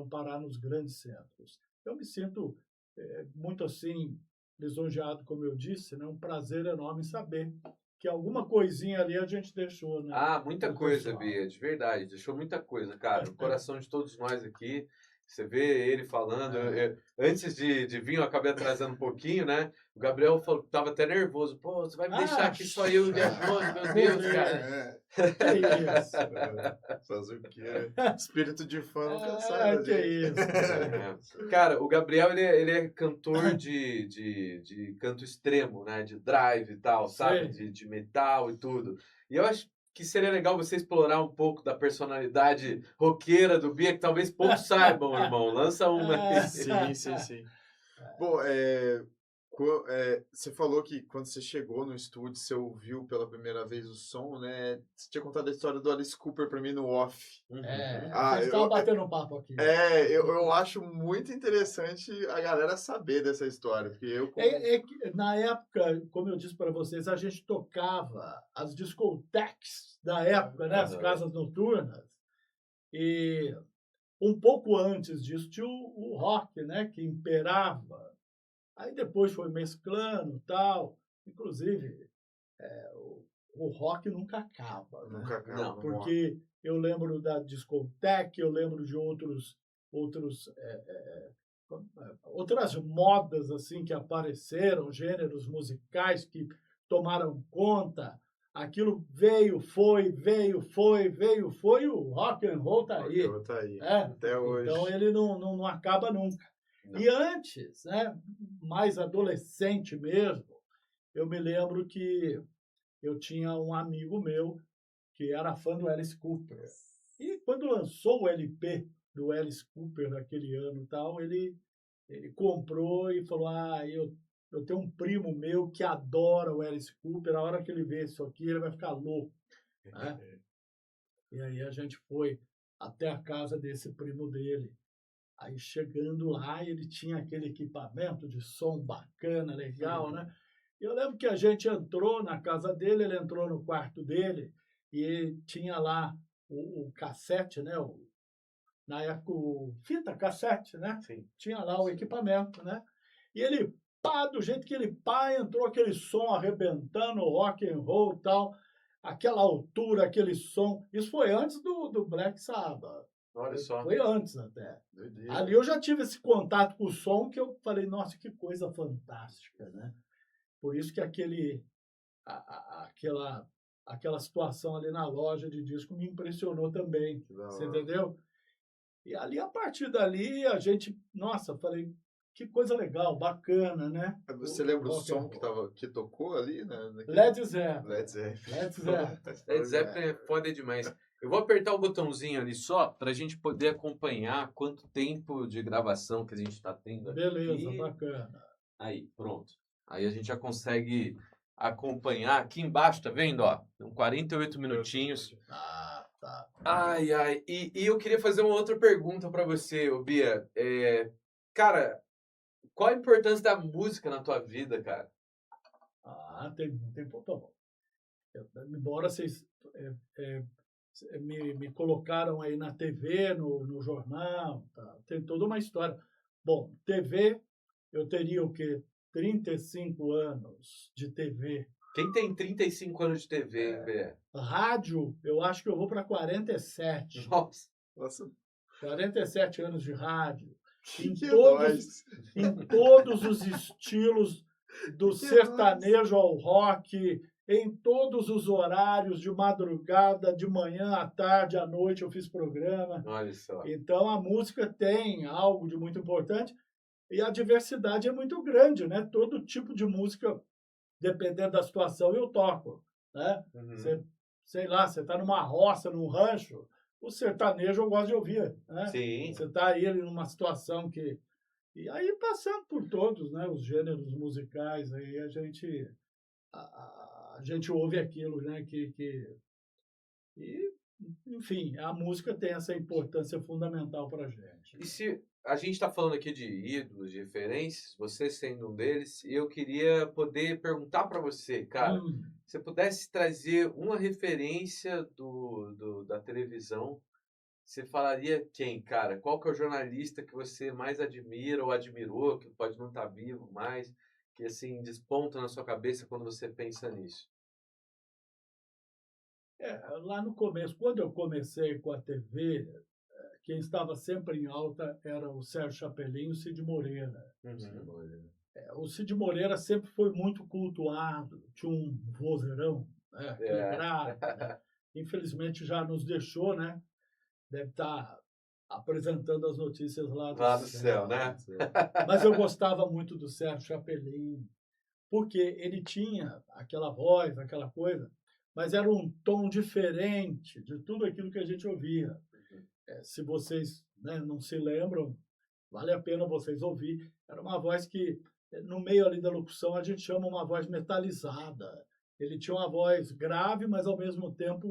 parar nos grandes centros. Eu me sinto muito, assim, lisonjeado, como eu disse, né? Um prazer enorme saber que alguma coisinha ali a gente deixou, né? Muita do coisa, pessoal. Bia, de verdade. Deixou muita coisa, cara. No coração de todos nós aqui. Você vê ele falando. Antes de vir, eu acabei atrasando um pouquinho, né? O Gabriel falou que tava até nervoso. Pô, você vai me deixar aqui só eu e o Diácono? Meu Deus, cara. Que isso? Fazer o quê? Espírito de fã nunca sai da Que gente. isso? Cara, o Gabriel, ele é cantor de canto extremo, né? De drive e tal, sabe? De metal e tudo. E eu acho que seria legal você explorar um pouco da personalidade roqueira do Bia, que talvez poucos saibam, irmão. Lança uma aí. Sim. Bom, você falou que quando você chegou no estúdio, você ouviu pela primeira vez o som, né? Você tinha contado a história do Alice Cooper pra mim no off. Vocês estavam batendo um papo aqui. Eu acho muito interessante a galera saber dessa história, porque eu... Na época, como eu disse para vocês, a gente tocava as discotecas da época, né? As casas noturnas. E um pouco antes disso tinha o rock, né? Que imperava. Aí depois foi mesclando tal. Inclusive, o rock nunca acaba, né? Nunca acaba. Não, Porque eu lembro da discoteca, eu lembro de outras modas assim que apareceram, gêneros musicais que tomaram conta. Aquilo veio, foi, o rock and roll tá aí. Tá aí. Até hoje. Então ele não acaba nunca. Não. E antes, né, mais adolescente mesmo, eu me lembro que eu tinha um amigo meu que era fã do Alice Cooper. E quando lançou o LP do Alice Cooper naquele ano e tal, ele comprou e falou, eu tenho um primo meu que adora o Alice Cooper, a hora que ele vê isso aqui, ele vai ficar louco. Né? E aí a gente foi até a casa desse primo dele. Aí chegando lá, ele tinha aquele equipamento de som bacana, legal, né? Eu lembro que a gente entrou na casa dele, ele entrou no quarto dele e tinha lá o cassete, né? Na época, o fita cassete, né? Sim. Tinha lá o equipamento, né? E ele, do jeito que ele, entrou aquele som arrebentando, rock and roll e tal, aquela altura, aquele som. Isso foi antes do Black Sabbath. Olha só. Foi antes até. Doideira. Ali eu já tive esse contato com o som que eu falei, nossa, que coisa fantástica, né? Por isso que aquela situação ali na loja de disco me impressionou também. Você entendeu? E ali, a partir dali, a gente, nossa, falei, que coisa legal, bacana, né? Você lembra o som que tocou ali? Né? Led Zeppelin. Led Zeppelin é foda demais. Eu vou apertar o botãozinho ali só para a gente poder acompanhar quanto tempo de gravação que a gente está tendo aqui. Beleza, bacana. Aí, pronto. Aí a gente já consegue acompanhar. Aqui embaixo, tá vendo? Ó, 48 minutinhos. Tá. Ai. E eu queria fazer uma outra pergunta para você, Bia. Cara, qual a importância da música na tua vida, cara? Tem bom. Embora vocês me colocaram aí na TV, no jornal, tá? Tem toda uma história. Bom, TV, eu teria o quê? 35 anos de TV. Quem tem 35 anos de TV, Bia? Rádio, eu acho que eu vou para 47. Nossa. 47 anos de rádio. Em todos os estilos, do sertanejo ao rock, em todos os horários, de madrugada, de manhã, à tarde, à noite, eu fiz programa. Olha só. Então, a música tem algo de muito importante e a diversidade é muito grande, né? Todo tipo de música, dependendo da situação, eu toco, né? Sei lá, você está numa roça, num rancho, o sertanejo eu gosto de ouvir, né? Sim. Você está aí numa situação que... E aí passando por todos, né, os gêneros musicais, aí a gente ouve aquilo, né, e, enfim, a música tem essa importância fundamental para a gente. E se a gente está falando aqui de ídolos, de referências, você sendo um deles, e eu queria poder perguntar para você, cara, se você pudesse trazer uma referência da televisão, você falaria quem, cara? Qual que é o jornalista que você mais admira ou admirou, que pode não estar vivo mais, que assim desponta na sua cabeça quando você pensa nisso? Lá no começo, quando eu comecei com a TV, quem estava sempre em alta era o Sérgio Chapelin e o Cid Moreira. Uhum. O Cid Moreira sempre foi muito cultuado, tinha um vozeirão, né, aquele grave, né? Infelizmente já nos deixou, né? Deve estar apresentando as notícias lá do céu, né? Mas eu gostava muito do Sérgio Chapelin, porque ele tinha aquela voz, aquela coisa, mas era um tom diferente de tudo aquilo que a gente ouvia. Se vocês, né, não se lembram, vale a pena vocês ouvir. Era uma voz que, no meio ali da locução, a gente chama uma voz metalizada. Ele tinha uma voz grave, mas ao mesmo tempo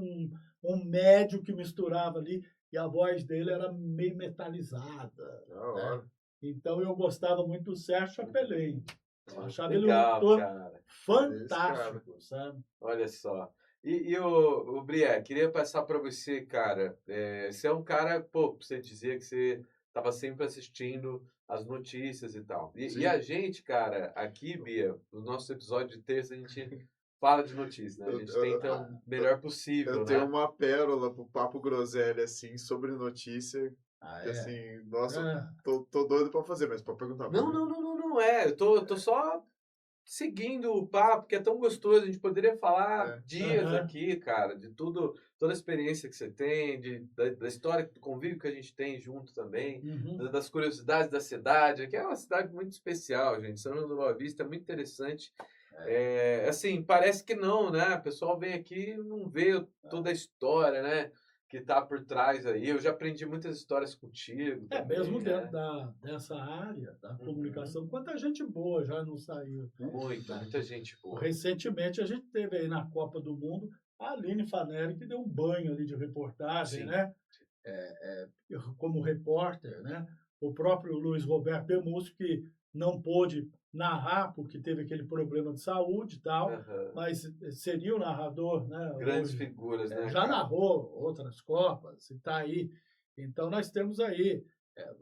um médio que misturava ali, e a voz dele era meio metalizada. Né? Então eu gostava muito do Sérgio Chapelin. Eu achava ele um ator fantástico, sabe? Olha só. E o Brié, queria passar para você, cara. Você é um cara, pô, você dizia que você estava sempre assistindo as notícias e tal. E a gente, cara, aqui, Bia, no nosso episódio de terça, a gente fala de notícias, né? A gente tenta o melhor possível, eu tenho uma pérola pro Papo Groselha, assim, sobre notícia. Que, assim, nossa, tô doido para fazer, mas para perguntar. Não é. Eu tô só seguindo o papo, que é tão gostoso. A gente poderia falar dias aqui, cara, de tudo, toda a experiência que você tem, da história, do convívio que a gente tem junto também, das curiosidades da cidade, que é uma cidade muito especial, gente. São João da Boa Vista é muito interessante. Assim, parece que não, né? O pessoal vem aqui e não vê toda a história, né? Que tá por trás aí. Eu já aprendi muitas histórias contigo também, mesmo dentro dessa área da comunicação, quanta gente boa já não saiu. Muita gente boa. Recentemente a gente teve aí na Copa do Mundo a Aline Fanelli, que deu um banho ali de reportagem, né? Como repórter, né? O próprio Luiz Roberto Demúcio, que não pôde narrar porque teve aquele problema de saúde e tal, mas seria o narrador, né? Grandes figuras, né? Já narrou outras Copas e está aí. Então nós temos aí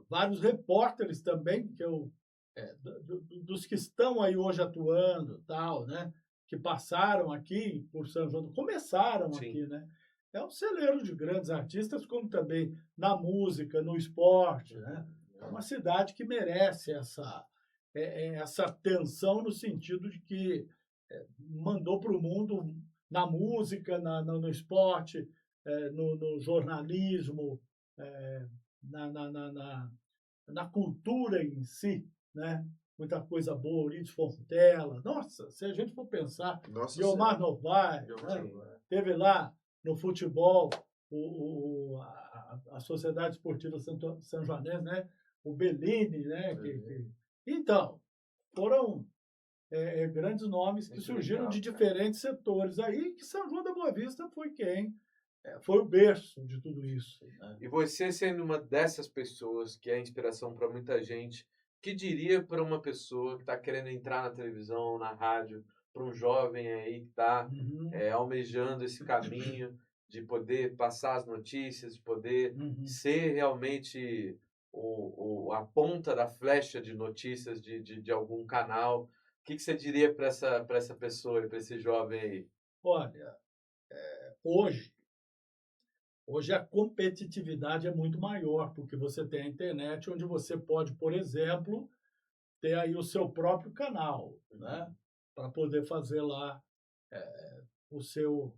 vários repórteres também que dos que estão aí hoje atuando, tal, né? Que passaram aqui por São João, começaram aqui, né? É um celeiro de grandes artistas, como também na música, no esporte, né? É uma cidade que merece essa atenção no sentido de que mandou para o mundo na música, no esporte, no jornalismo, na cultura em si, né? Muita coisa boa, Euridice Fontela. Nossa, se a gente for pensar, Guiomar Novaes, né? Teve lá no futebol a Sociedade Esportiva São Joanense, né? O Bellini, né? Então, foram grandes nomes que surgiram de diferentes setores aí, que São João da Boa Vista foi foi o berço de tudo isso. Né? E você sendo uma dessas pessoas que é inspiração para muita gente, que diria para uma pessoa que está querendo entrar na televisão, na rádio, para um jovem aí que está almejando esse caminho de poder passar as notícias, de poder ser realmente a ponta da flecha de notícias de algum canal? O que você diria para essa pessoa, para esse jovem aí? Olha, hoje a competitividade é muito maior, porque você tem a internet, onde você pode, por exemplo, ter aí o seu próprio canal, né? Para poder fazer lá o seu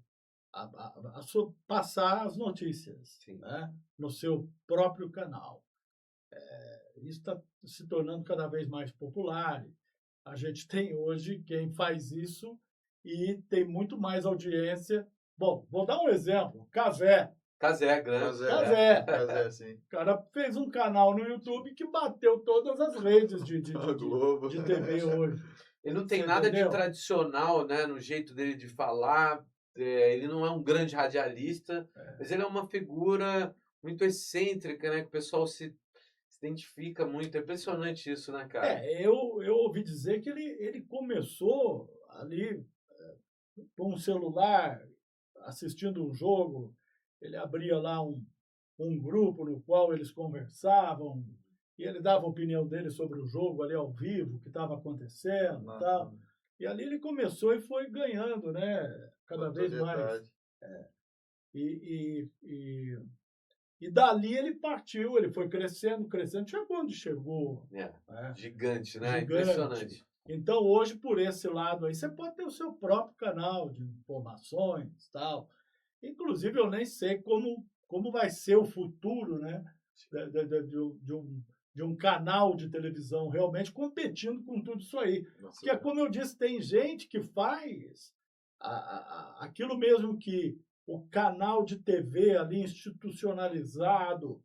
passar as notícias, né? No seu próprio canal. Isso está se tornando cada vez mais popular. A gente tem hoje quem faz isso e tem muito mais audiência. Bom, vou dar um exemplo. Café. Cazé, grande. Cazé. Sim. O cara fez um canal no YouTube que bateu todas as redes de Globo. TV hoje. Ele não tem Você nada entendeu? de tradicional, né, no jeito dele de falar. Ele não é um grande radialista, mas ele é uma figura muito excêntrica, né? Que o pessoal se identifica muito. É impressionante isso, né, cara? Eu ouvi dizer que ele começou ali com um celular, assistindo um jogo. Ele abria lá um grupo no qual eles conversavam e ele dava a opinião dele sobre o jogo ali ao vivo, o que estava acontecendo e tal. E ali ele começou e foi ganhando, né? Cada vez mais. E dali ele partiu, ele foi crescendo. Chegou onde chegou. Gigante, né? Gigante. Impressionante. Então, hoje, por esse lado aí, você pode ter o seu próprio canal de informações e tal. Inclusive, eu nem sei como vai ser o futuro, né? De um canal de televisão realmente competindo com tudo isso aí. Porque, como eu disse, tem gente que faz aquilo mesmo que o canal de TV ali institucionalizado,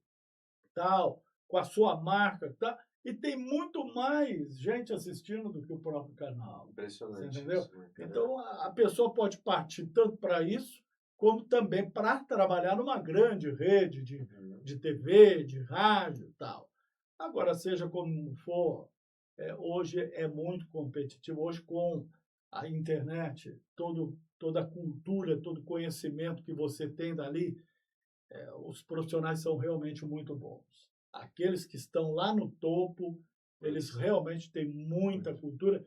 tal, com a sua marca, tá? E tem muito mais gente assistindo do que o próprio canal. Impressionante. Você entendeu? Isso, né, Então, a pessoa pode partir tanto para isso, como também para trabalhar numa grande rede de TV, de rádio e tal. Agora, seja como for, hoje é muito competitivo. Hoje, com a internet, toda a cultura, todo o conhecimento que você tem dali, os profissionais são realmente muito bons. Aqueles que estão lá no topo, eles realmente têm muita cultura.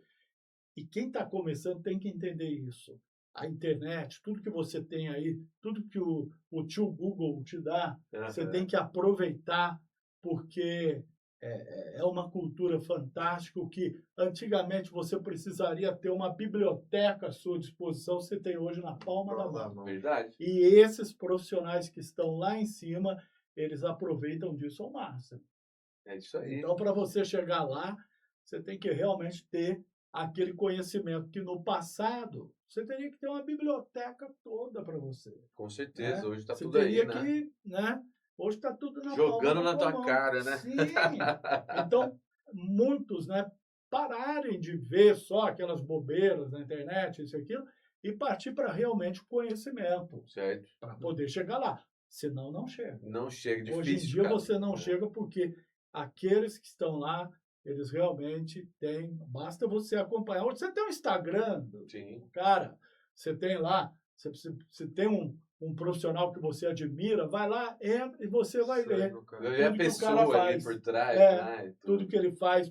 E quem está começando tem que entender isso. A internet, tudo que você tem aí, tudo que o tio Google te dá, você tem que aproveitar, porque é uma cultura fantástica. O que antigamente você precisaria ter uma biblioteca à sua disposição, você tem hoje na palma da mão. Verdade. E esses profissionais que estão lá em cima, eles aproveitam disso ao máximo. É isso aí. Então, para você chegar lá, você tem que realmente ter aquele conhecimento que no passado você teria que ter uma biblioteca toda para você. Com certeza, hoje está Você tudo aí, teria que, né? Hoje está tudo na jogando palma na tua mão. cara, né? Sim. Então, muitos, né, pararem de ver só aquelas bobeiras na internet, isso e aquilo, e partir para realmente o conhecimento. Certo. Para poder chegar lá. Senão, não chega. Não chega, difícil. Hoje em dia, cara. você não chega porque aqueles que estão lá, eles realmente têm. Basta você acompanhar. Hoje você tem um Instagram, Sim. cara, você tem lá, você tem um profissional que você admira, vai lá, entra e você vai ver. E a pessoa ali por trás, né? Tudo que ele faz,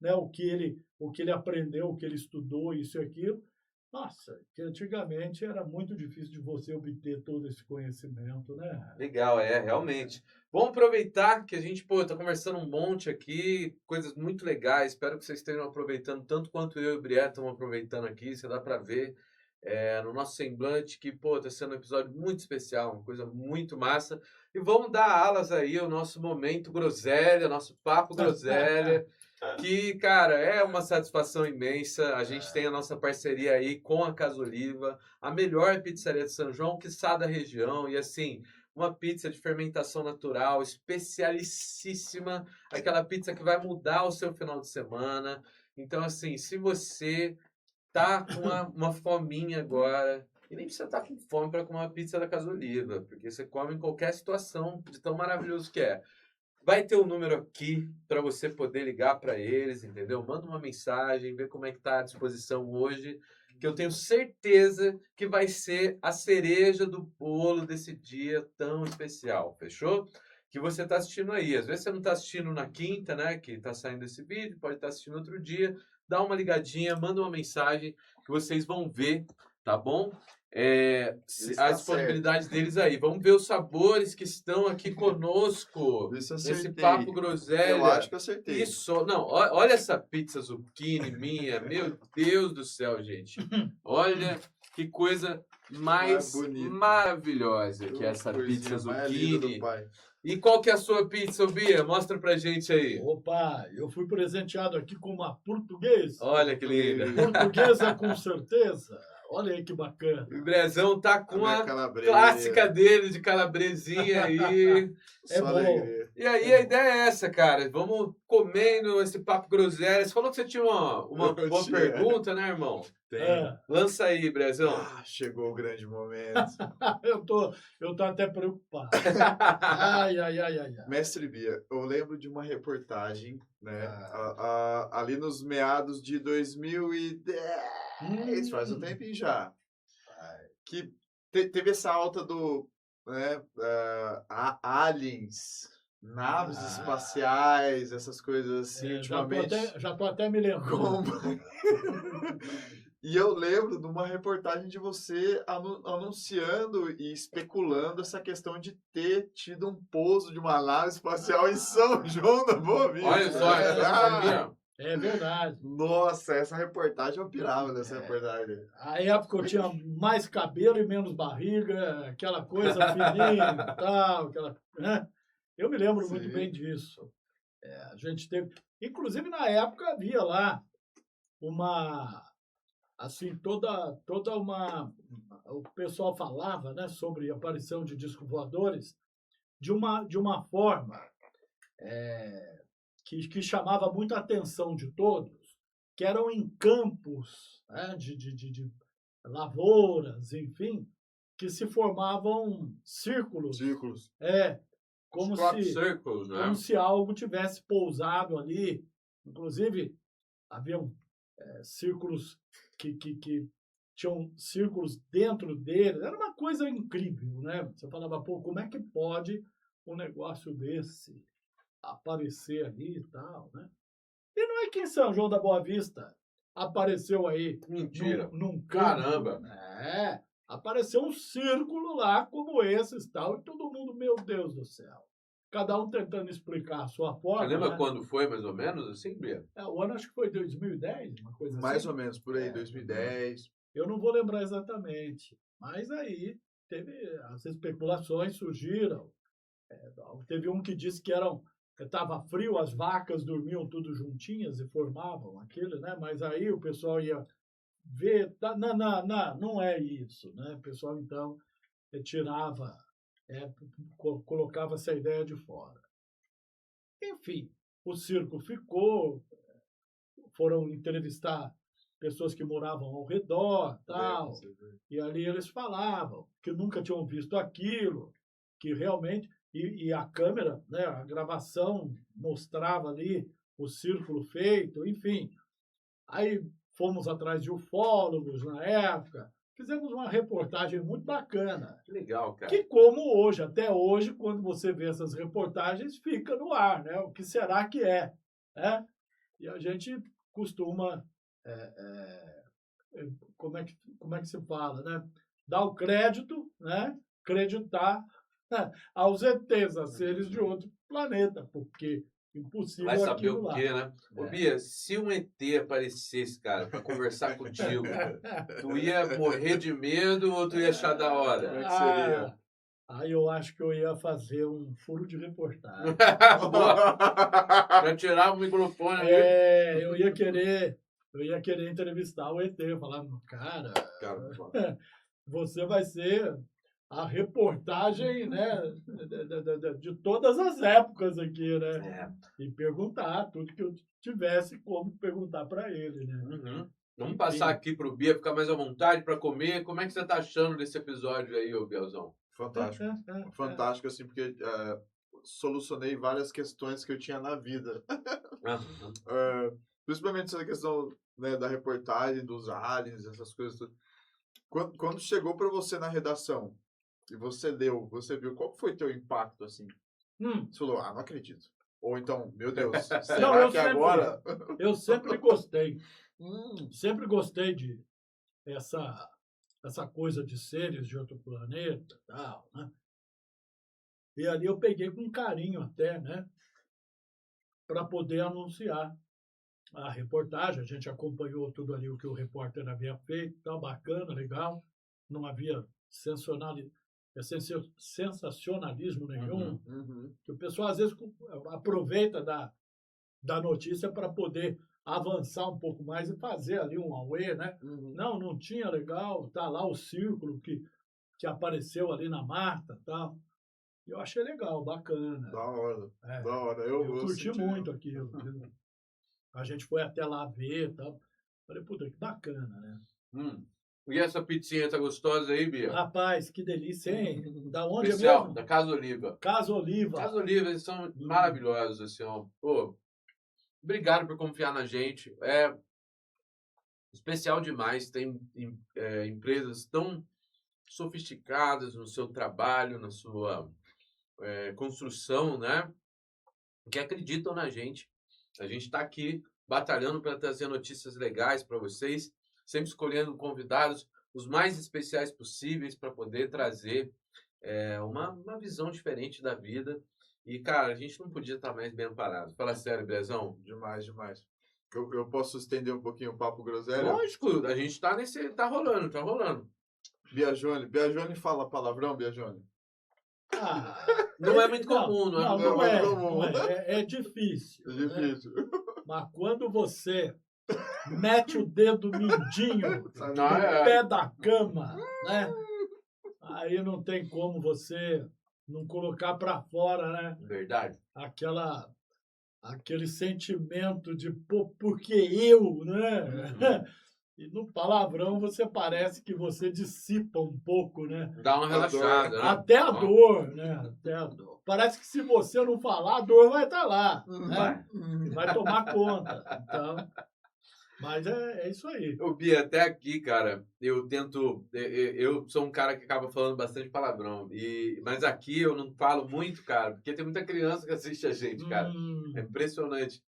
né, o que ele aprendeu, o que ele estudou, isso e aquilo. Nossa, que antigamente era muito difícil de você obter todo esse conhecimento, né? Legal, realmente. Vamos aproveitar que a gente, tá conversando um monte aqui, coisas muito legais. Espero que vocês estejam aproveitando tanto quanto eu e o Brié estamos aproveitando aqui. Você dá para ver no nosso semblante que, tá sendo um episódio muito especial, uma coisa muito massa. E vamos dar alas aí ao nosso momento groselha, nosso papo groselha. Que, cara, é uma satisfação imensa. A gente tem a nossa parceria aí com a Casa Oliva, a melhor pizzaria de São João, quiçá da região. E, assim, uma pizza de fermentação natural, especialicíssima. Aquela pizza que vai mudar o seu final de semana. Então, assim, se você tá com uma fominha agora, e nem precisa estar com fome para comer uma pizza da Casa Oliva, porque você come em qualquer situação de tão maravilhoso que é. Vai ter um número aqui para você poder ligar para eles, entendeu? Manda uma mensagem, vê como é que está à disposição hoje, que eu tenho certeza que vai ser a cereja do bolo desse dia tão especial, fechou? Que você está assistindo aí. Às vezes você não está assistindo na quinta, né, que está saindo esse vídeo, pode estar assistindo outro dia. Dá uma ligadinha, manda uma mensagem que vocês vão ver, tá bom? A disponibilidade deles aí. Vamos ver os sabores que estão aqui conosco nesse papo groselha. Eu acho que acertei. Isso, não, olha essa pizza zucchini minha, meu Deus do céu, gente. Olha que coisa mais maravilhosa que é essa pizza zucchini. E qual que é a sua pizza, Bia? Mostra pra gente aí. Opa, eu fui presenteado aqui com uma portuguesa. Olha que linda. Portuguesa com certeza. Olha aí que bacana. O Brezão tá com minha a calabresa. clássica dele de calabresinha aí. É Só bom. alegria. E aí a ideia é essa, cara. Vamos comendo esse papo groselha. Você falou que você tinha uma Eu boa tinha. pergunta, né, irmão? Tem. É. Lança aí, Brezão. Ah, chegou o grande momento. Eu tô até preocupado. Ai, ai, ai, ai, ai. Mestre Bia, eu lembro de uma reportagem, né? Ah. Ali nos meados de 2010, faz um tempinho já, que teve essa alta do, né, aliens, naves espaciais, essas coisas assim, ultimamente. Já tô até me lembrando. E eu lembro de uma reportagem de você anunciando e especulando essa questão de ter tido um pouso de uma nave espacial em São João da Boa Vista. Olha só, essa eu não sabia. É verdade. Nossa, essa reportagem eu pirava nessa reportagem. A época eu tinha mais cabelo e menos barriga, aquela coisa fininha e tal, né? Eu me lembro muito Sim. bem disso. A gente teve... Inclusive, na época, havia lá uma... Assim, toda uma... O pessoal falava, né, sobre a aparição de discos voadores de uma forma que chamava muito a atenção de todos, que eram em campos, né, de lavouras, enfim, que se formavam círculos. Círculos. Como Crop se, circles, né? como se algo tivesse pousado ali. Inclusive, haviam círculos que tinham círculos dentro deles. Era uma coisa incrível, né? Você falava, pô, como é que pode um negócio desse aparecer ali e tal, né? E não é que em São João da Boa Vista apareceu aí Mentira. num campo. Caramba. Apareceu um círculo lá como esses e tal, e todo mundo, meu Deus do céu. Cada um tentando explicar a sua forma. Você lembra né? quando foi, mais ou menos, assim, Bia? O ano acho que foi 2010, uma coisa Mais assim. ou menos, por aí, 2010. Eu não vou lembrar exatamente, mas aí teve as especulações surgiram. Teve um que disse que estava frio, as vacas dormiam tudo juntinhas e formavam aquilo, né? Mas aí o pessoal ia ver, não é isso, né? O pessoal então tirava, colocava essa ideia de fora. Enfim, o circo ficou, foram entrevistar pessoas que moravam ao redor, tal, e ali eles falavam que nunca tinham visto aquilo, que realmente, e a câmera, né, a gravação mostrava ali o círculo feito, enfim. Aí fomos atrás de ufólogos na época, fizemos uma reportagem muito bacana. Que legal, cara. Que como hoje, até hoje, quando você vê essas reportagens, fica no ar, né? O que será que é? Né? E a gente costuma, como é que se fala, né? Dar o crédito, né? Creditar aos ETs, a seres de outro planeta, porque impossível Vai saber aquilo o lá. quê, né? Ô, Bia, se um ET aparecesse, cara, pra conversar contigo, tu ia morrer de medo ou tu ia achar da hora? Como é que seria? Aí eu acho que eu ia fazer um furo de reportagem. Boa. Pra tirar o microfone ali. Eu ia querer entrevistar o ET, falar, cara, você vai ser a reportagem, né, de todas as épocas aqui, né? E perguntar tudo que eu tivesse como perguntar para ele, né? Uhum. Vamos passar aqui pro Bia ficar mais à vontade para comer. Como é que você tá achando desse episódio aí, ô Bielzão? Fantástico. Fantástico, assim, porque solucionei várias questões que eu tinha na vida. Principalmente essa questão, né, da reportagem, dos aliens, essas coisas. Quando chegou para você na redação e você leu, você viu, qual foi teu impacto, assim? Você falou, não acredito. Ou então, meu Deus, será que agora... Eu sempre gostei. Sempre gostei de essa coisa de seres de outro planeta e tal, né? E ali eu peguei com carinho até, né? Para poder anunciar a reportagem. A gente acompanhou tudo ali o que o repórter havia feito, tá bacana, legal. Não havia sensacionalismo nenhum. Que o pessoal às vezes aproveita da notícia para poder avançar um pouco mais e fazer ali um auê, né? Uhum. Não tinha, legal, tá lá o círculo que apareceu ali na Marta, tal. Eu achei legal, bacana. Da hora, É, da hora. eu Eu curti senti. muito aquilo. Viu? A gente foi até lá ver, tal. Falei, puta, que bacana, né? E essa pizzinha tá gostosa aí, Bia? Rapaz, que delícia, hein? Da onde é Especial, mesmo? da Casa Oliva. Casa Oliva. Casa Oliva, eles são maravilhosos, assim, ó. Pô, obrigado por confiar na gente. É especial demais. Tem empresas tão sofisticadas no seu trabalho, na sua construção, né? Que acreditam na gente. A gente está aqui batalhando para trazer notícias legais para vocês, sempre escolhendo convidados os mais especiais possíveis para poder trazer uma visão diferente da vida. E, cara, a gente não podia estar mais bem amparado. Fala sério, Brezão. Demais, demais. Eu posso estender um pouquinho o papo groselha? Lógico, a gente tá nesse. Tá rolando, tá rolando. Biagione fala palavrão, Biagione? Não é muito comum, não é muito Não é, comum. não é. É difícil. É difícil. Né? Mas quando você mete o dedo mindinho Não, no pé da cama, né? Aí não tem como você não colocar para fora, né? Verdade. Aquele sentimento de, pô, porque eu, né? E no palavrão você parece que você dissipa um pouco, né? Dá uma relaxada, né? Até a dor, né? Até a dor. Parece que se você não falar, a dor vai estar lá, né? Vai tomar conta. Então, mas é isso aí. Ô, Bia, até aqui, cara, eu tento. Eu sou um cara que acaba falando bastante palavrão. Mas aqui eu não falo muito, cara, porque tem muita criança que assiste a gente, cara. É impressionante.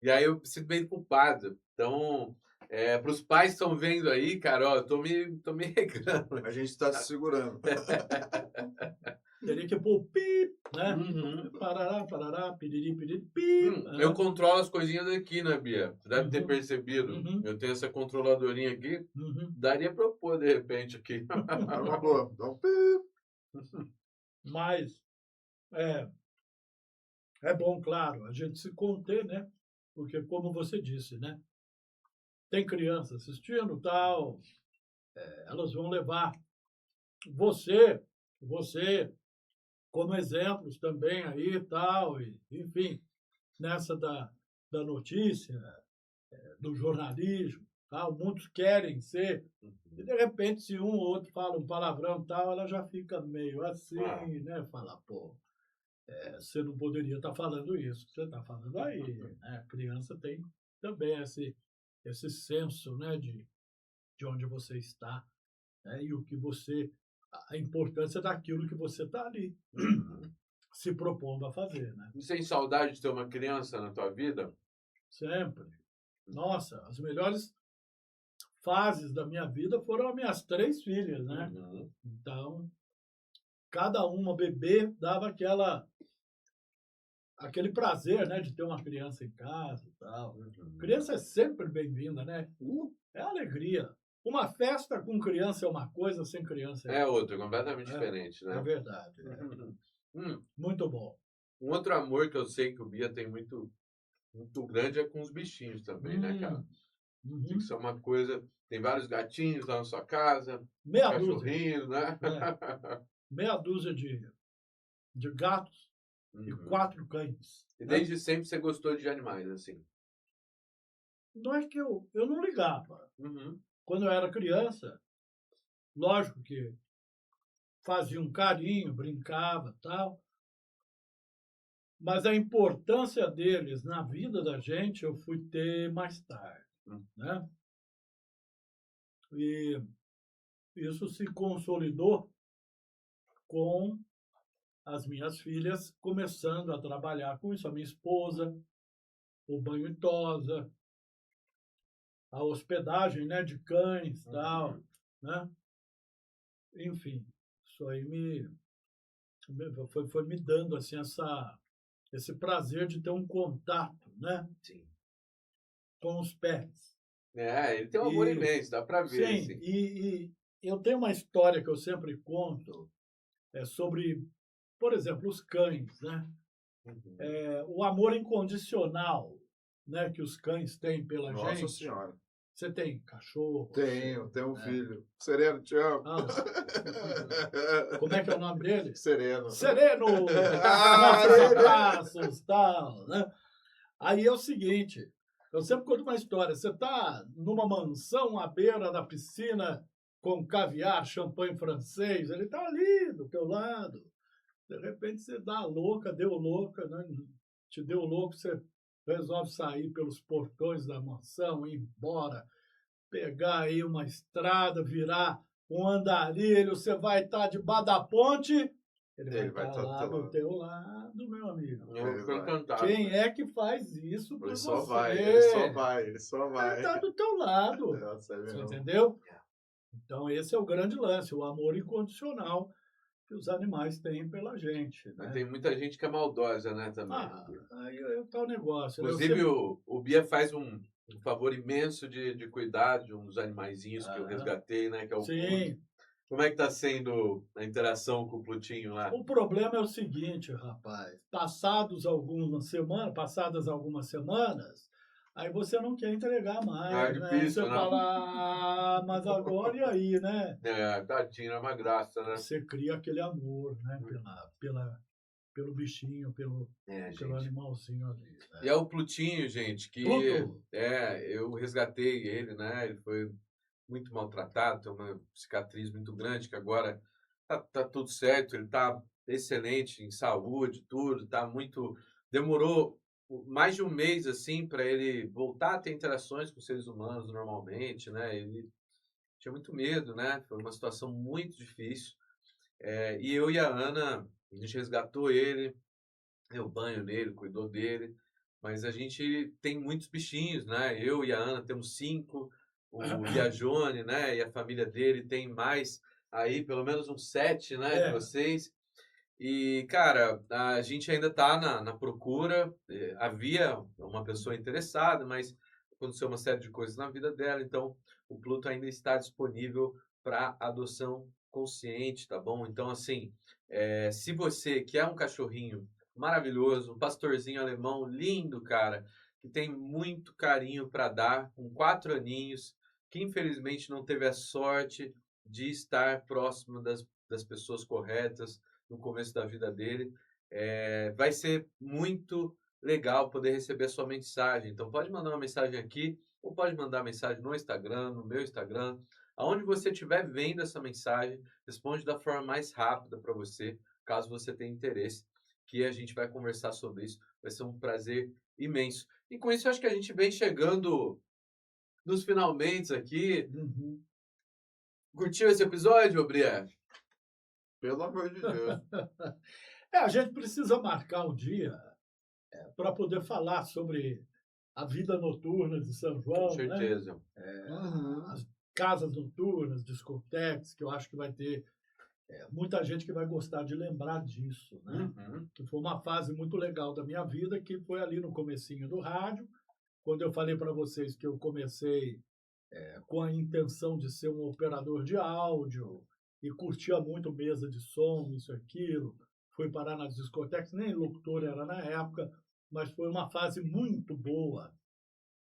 E aí eu me sinto bem culpado. Então, para os pais que estão vendo aí, cara, ó, eu tô me regrando. A gente está se segurando. Teria que pôr o pi, né? Uhum. Parará, piriri, pi. Eu controlo as coisinhas aqui, né, Bia? Você deve ter percebido. Uhum. Eu tenho essa controladorinha aqui. Daria para eu pôr, de repente, aqui. É uma boa. Dá um pi. Mas é bom, claro, a gente se conter, né? Porque, como você disse, né? Tem criança assistindo, tal, elas vão levar você como exemplos também aí, tal, e, enfim, nessa da notícia, do jornalismo, tal, muitos querem ser, e de repente, se um ou outro fala um palavrão, tal, ela já fica meio assim, né? Fala, pô, você não poderia estar falando isso que você está falando aí, né? A criança tem também esse senso, né, de onde você está, né, e o que você, a importância daquilo que você está ali se propondo a fazer, né? Você tem saudade de ter uma criança na tua vida? Sempre. Nossa, as melhores fases da minha vida foram as minhas 3 filhas, né? Então, cada uma bebê dava aquele prazer, né, de ter uma criança em casa e tal. Criança é sempre bem-vinda, né? É alegria. Uma festa com criança é uma coisa, sem criança é outra, completamente diferente, né? É verdade. Muito bom. Um outro amor que eu sei que o Bia tem muito, muito grande é com os bichinhos também, né, cara? Isso é uma coisa... Tem vários gatinhos lá na sua casa, meia cachorrinhos, dúzia, né? Meia dúzia de gatos e 4 cães. E desde sempre você gostou de animais, assim? Não é que eu não ligava. Quando eu era criança, lógico que fazia um carinho, brincava, tal. Mas a importância deles na vida da gente eu fui ter mais tarde, né? E isso se consolidou com as minhas filhas começando a trabalhar com isso, a minha esposa, o banho e tosa, a hospedagem, né, de cães, tal, né? Enfim, isso aí foi me dando assim esse prazer de ter um contato, né? Sim. Com os pets. Ele tem um amor imenso, dá para ver. Sim, assim. E eu tenho uma história que eu sempre conto sobre, por exemplo, os cães, né? O amor incondicional né, que os cães têm pela Nossa gente. Senhora. Você tem cachorro? Tenho um né? filho. Sereno, te amo. Ah, como é que é o nome dele? Sereno. Sereno! Ah, Nossos ele- abraços, tal, né? Aí é o seguinte, eu sempre conto uma história. Você está numa mansão à beira da piscina com caviar, champanhe francês, ele está ali do teu lado. De repente você dá a louca, deu louca, né? Te deu louco, você resolve sair pelos portões da mansão, ir embora, pegar aí uma estrada, virar um andarilho, você vai estar debaixo da ponte, ele vai Ele vai estar estar do lá teu do lado. teu lado, meu amigo. Eu Ele tô vai. encantado. Quem é que faz isso por Ele você? só vai, ele só vai, ele só Ele vai. está do teu lado, Nossa, é você mesmo. entendeu? Então esse é o grande lance, o amor incondicional que os animais têm pela gente, Mas né? tem muita gente que é maldosa, né, também. Aí é o tal negócio. Né? Inclusive, o Bia faz um favor imenso de cuidar de um dos animaizinhos que eu resgatei, né, que é o Pluto. Sim. Como é que tá sendo a interação com o Plutinho lá? O problema é o seguinte, rapaz. Passadas algumas semanas, aí você não quer entregar mais, Ah, é né? difícil, Você né? fala, ah, mas agora e aí, né? É, tadinho, é uma graça, né? Você cria aquele amor, né? Pelo bichinho, pelo gente. animalzinho ali. Né? E é o Plutinho, gente, que Pluto. eu resgatei ele, né? Ele foi muito maltratado, tem uma cicatriz muito grande, que agora tá tudo certo, ele tá excelente em saúde, tudo, tá muito... Demorou mais de um mês, assim, para ele voltar a ter interações com seres humanos normalmente, né? Ele tinha muito medo, né? Foi uma situação muito difícil. E eu e a Ana, a gente resgatou ele, deu banho nele, cuidou dele, mas a gente tem muitos bichinhos, né? Eu e a Ana temos 5, o Iajone, né? E a família dele tem mais aí, pelo menos uns 7, né? De vocês. E, cara, a gente ainda está na procura. Havia uma pessoa interessada, mas aconteceu uma série de coisas na vida dela, então o Pluto ainda está disponível para adoção consciente, tá bom? Então, assim, se você quer um cachorrinho maravilhoso, um pastorzinho alemão lindo, cara, que tem muito carinho para dar, com 4 aninhos, que infelizmente não teve a sorte de estar próximo das pessoas corretas no começo da vida dele, vai ser muito legal poder receber a sua mensagem. Então pode mandar uma mensagem aqui, ou pode mandar mensagem no Instagram, no meu Instagram, aonde você estiver vendo essa mensagem, responde da forma mais rápida para você, caso você tenha interesse, que a gente vai conversar sobre isso. Vai ser um prazer imenso. E com isso, eu acho que a gente vem chegando nos finalmente aqui. Uhum. Curtiu esse episódio, Brian? Pelo amor de Deus. A gente precisa marcar um dia para poder falar sobre a vida noturna de São João, Com certeza. Né? Uhum. As casas noturnas, discotecas, que eu acho que vai ter muita gente que vai gostar de lembrar disso, né? Uhum. Que foi uma fase muito legal da minha vida, que foi ali no comecinho do rádio, quando eu falei para vocês que eu comecei com a intenção de ser um operador de áudio e curtia muito mesa de som, isso, aquilo. Fui parar nas discotecas, nem locutor era na época, mas foi uma fase muito boa.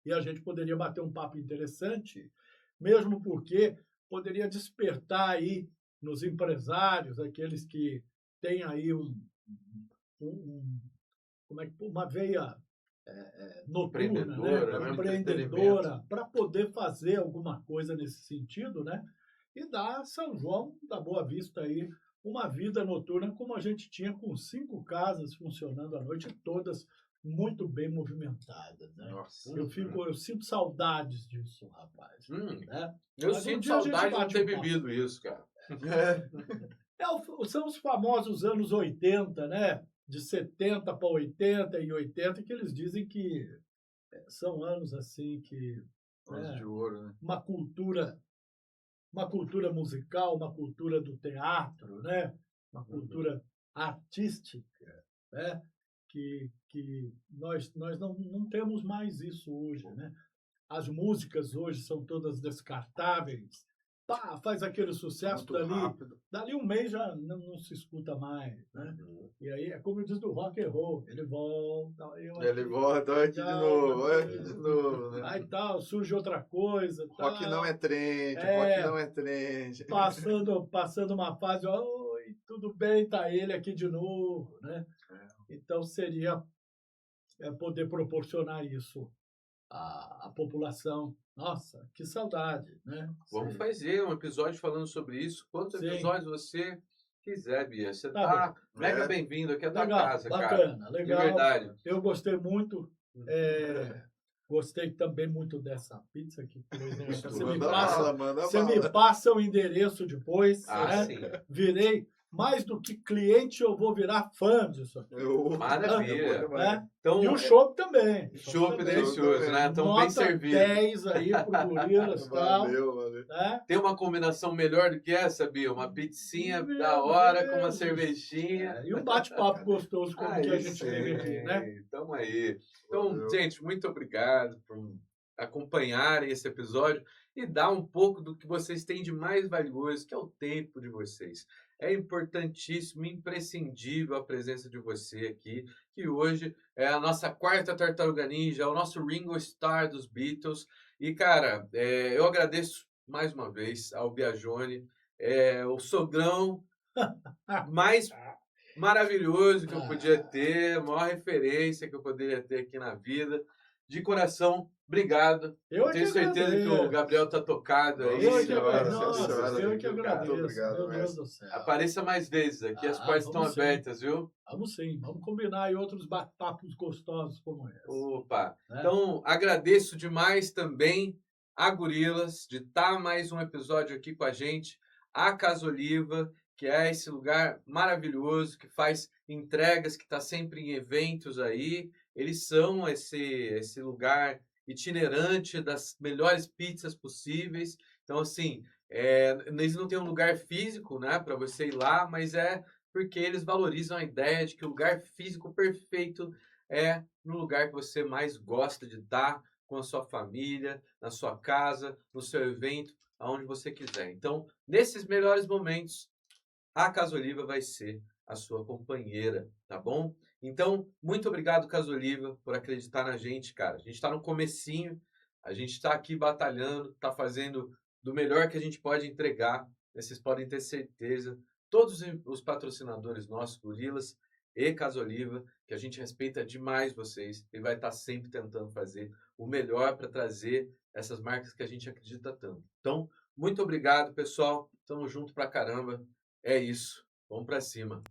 E a gente poderia bater um papo interessante, mesmo porque poderia despertar aí nos empresários, aqueles que têm aí uma veia noturna, Empreendedora, né? né? Empreendedora, para poder fazer alguma coisa nesse sentido, né? E dar a São João da Boa Vista aí uma vida noturna como a gente tinha, com 5 casas funcionando à noite, todas muito bem movimentadas, né? Nossa. Eu sinto saudades disso, rapaz. Né? Eu Mas um sinto dia a gente saudade de não bate ter um papo. vivido isso, cara. São os famosos anos 80, né? De 70 para 80 e 80, que eles dizem que são anos assim que Anos de ouro, né? uma cultura musical, uma cultura do teatro, né? Uma cultura artística, né? Que nós não temos mais isso hoje, né? As músicas hoje são todas descartáveis, pá, faz aquele sucesso, Muito rápido. dali um mês já não se escuta mais, né? E aí é como diz do rock and roll, ele volta, Ele volta, olha aqui de novo, olha aqui de novo, né? aí tal, surge outra coisa, Rock tal, não é trend, rock não é trend. passando uma fase, oi, tudo bem, tá ele aqui de novo, né? Então seria poder proporcionar isso à população. Nossa, que saudade, né? Vamos fazer um episódio falando sobre isso. Quantos Sim. episódios você quiser, Bia. Você Tá tá bom. mega É. bem-vindo aqui à tua Legal, casa, bacana, cara. legal. De verdade. Eu gostei muito. Gostei também muito dessa pizza que você me passa o endereço depois, né? Sim. Virei mais do que cliente, eu vou virar fã disso aqui. Maravilha. Né? Então, E o chopp também. Chopp delicioso, né? Então, bem servido. 10 aí pro Gorilas e tal. Valeu. Né? Tem uma combinação melhor do que essa, Bia? Uma pizzinha da hora com uma cervejinha. E um bate-papo gostoso como que a gente teve aqui, né? Tamo aí. Então, Valeu. gente, muito obrigado por acompanharem esse episódio e dar um pouco do que vocês têm de mais valioso, que é o tempo de vocês. É importantíssimo, imprescindível a presença de você aqui, que hoje é a nossa quarta Tartaruga Ninja, é o nosso Ringo Starr dos Beatles. E, cara, eu agradeço mais uma vez ao Biagione, o sogrão mais maravilhoso que eu podia ter, a maior referência que eu poderia ter aqui na vida. De coração, obrigado. Eu tenho certeza que o Gabriel tá tocado aí. Eu que Muito agradeço. obrigado, Meu Deus do céu. Apareça mais vezes, aqui as portas estão abertas, viu? Vamos sim, vamos combinar aí outros bate-papos gostosos como esse. Opa! Né? Então, agradeço demais também a Gorilas de estar mais um episódio aqui com a gente, a Casa Oliva, que é esse lugar maravilhoso, que faz entregas, que está sempre em eventos aí. Eles são esse lugar itinerante das melhores pizzas possíveis. Então, assim, eles não têm um lugar físico, né, para você ir lá, mas é porque eles valorizam a ideia de que o lugar físico perfeito é no lugar que você mais gosta de estar, com a sua família, na sua casa, no seu evento, aonde você quiser. Então, nesses melhores momentos, a Casa Oliva vai ser a sua companheira, tá bom? Então, muito obrigado, Casa Oliva, por acreditar na gente, cara. A gente está no comecinho, a gente está aqui batalhando, está fazendo do melhor que a gente pode entregar. Vocês podem ter certeza. Todos os patrocinadores nossos, Gorilas e Casa Oliva, que a gente respeita demais vocês e vai estar sempre tentando fazer o melhor para trazer essas marcas que a gente acredita tanto. Então, muito obrigado, pessoal. Tamo junto pra caramba. É isso. Vamos pra cima.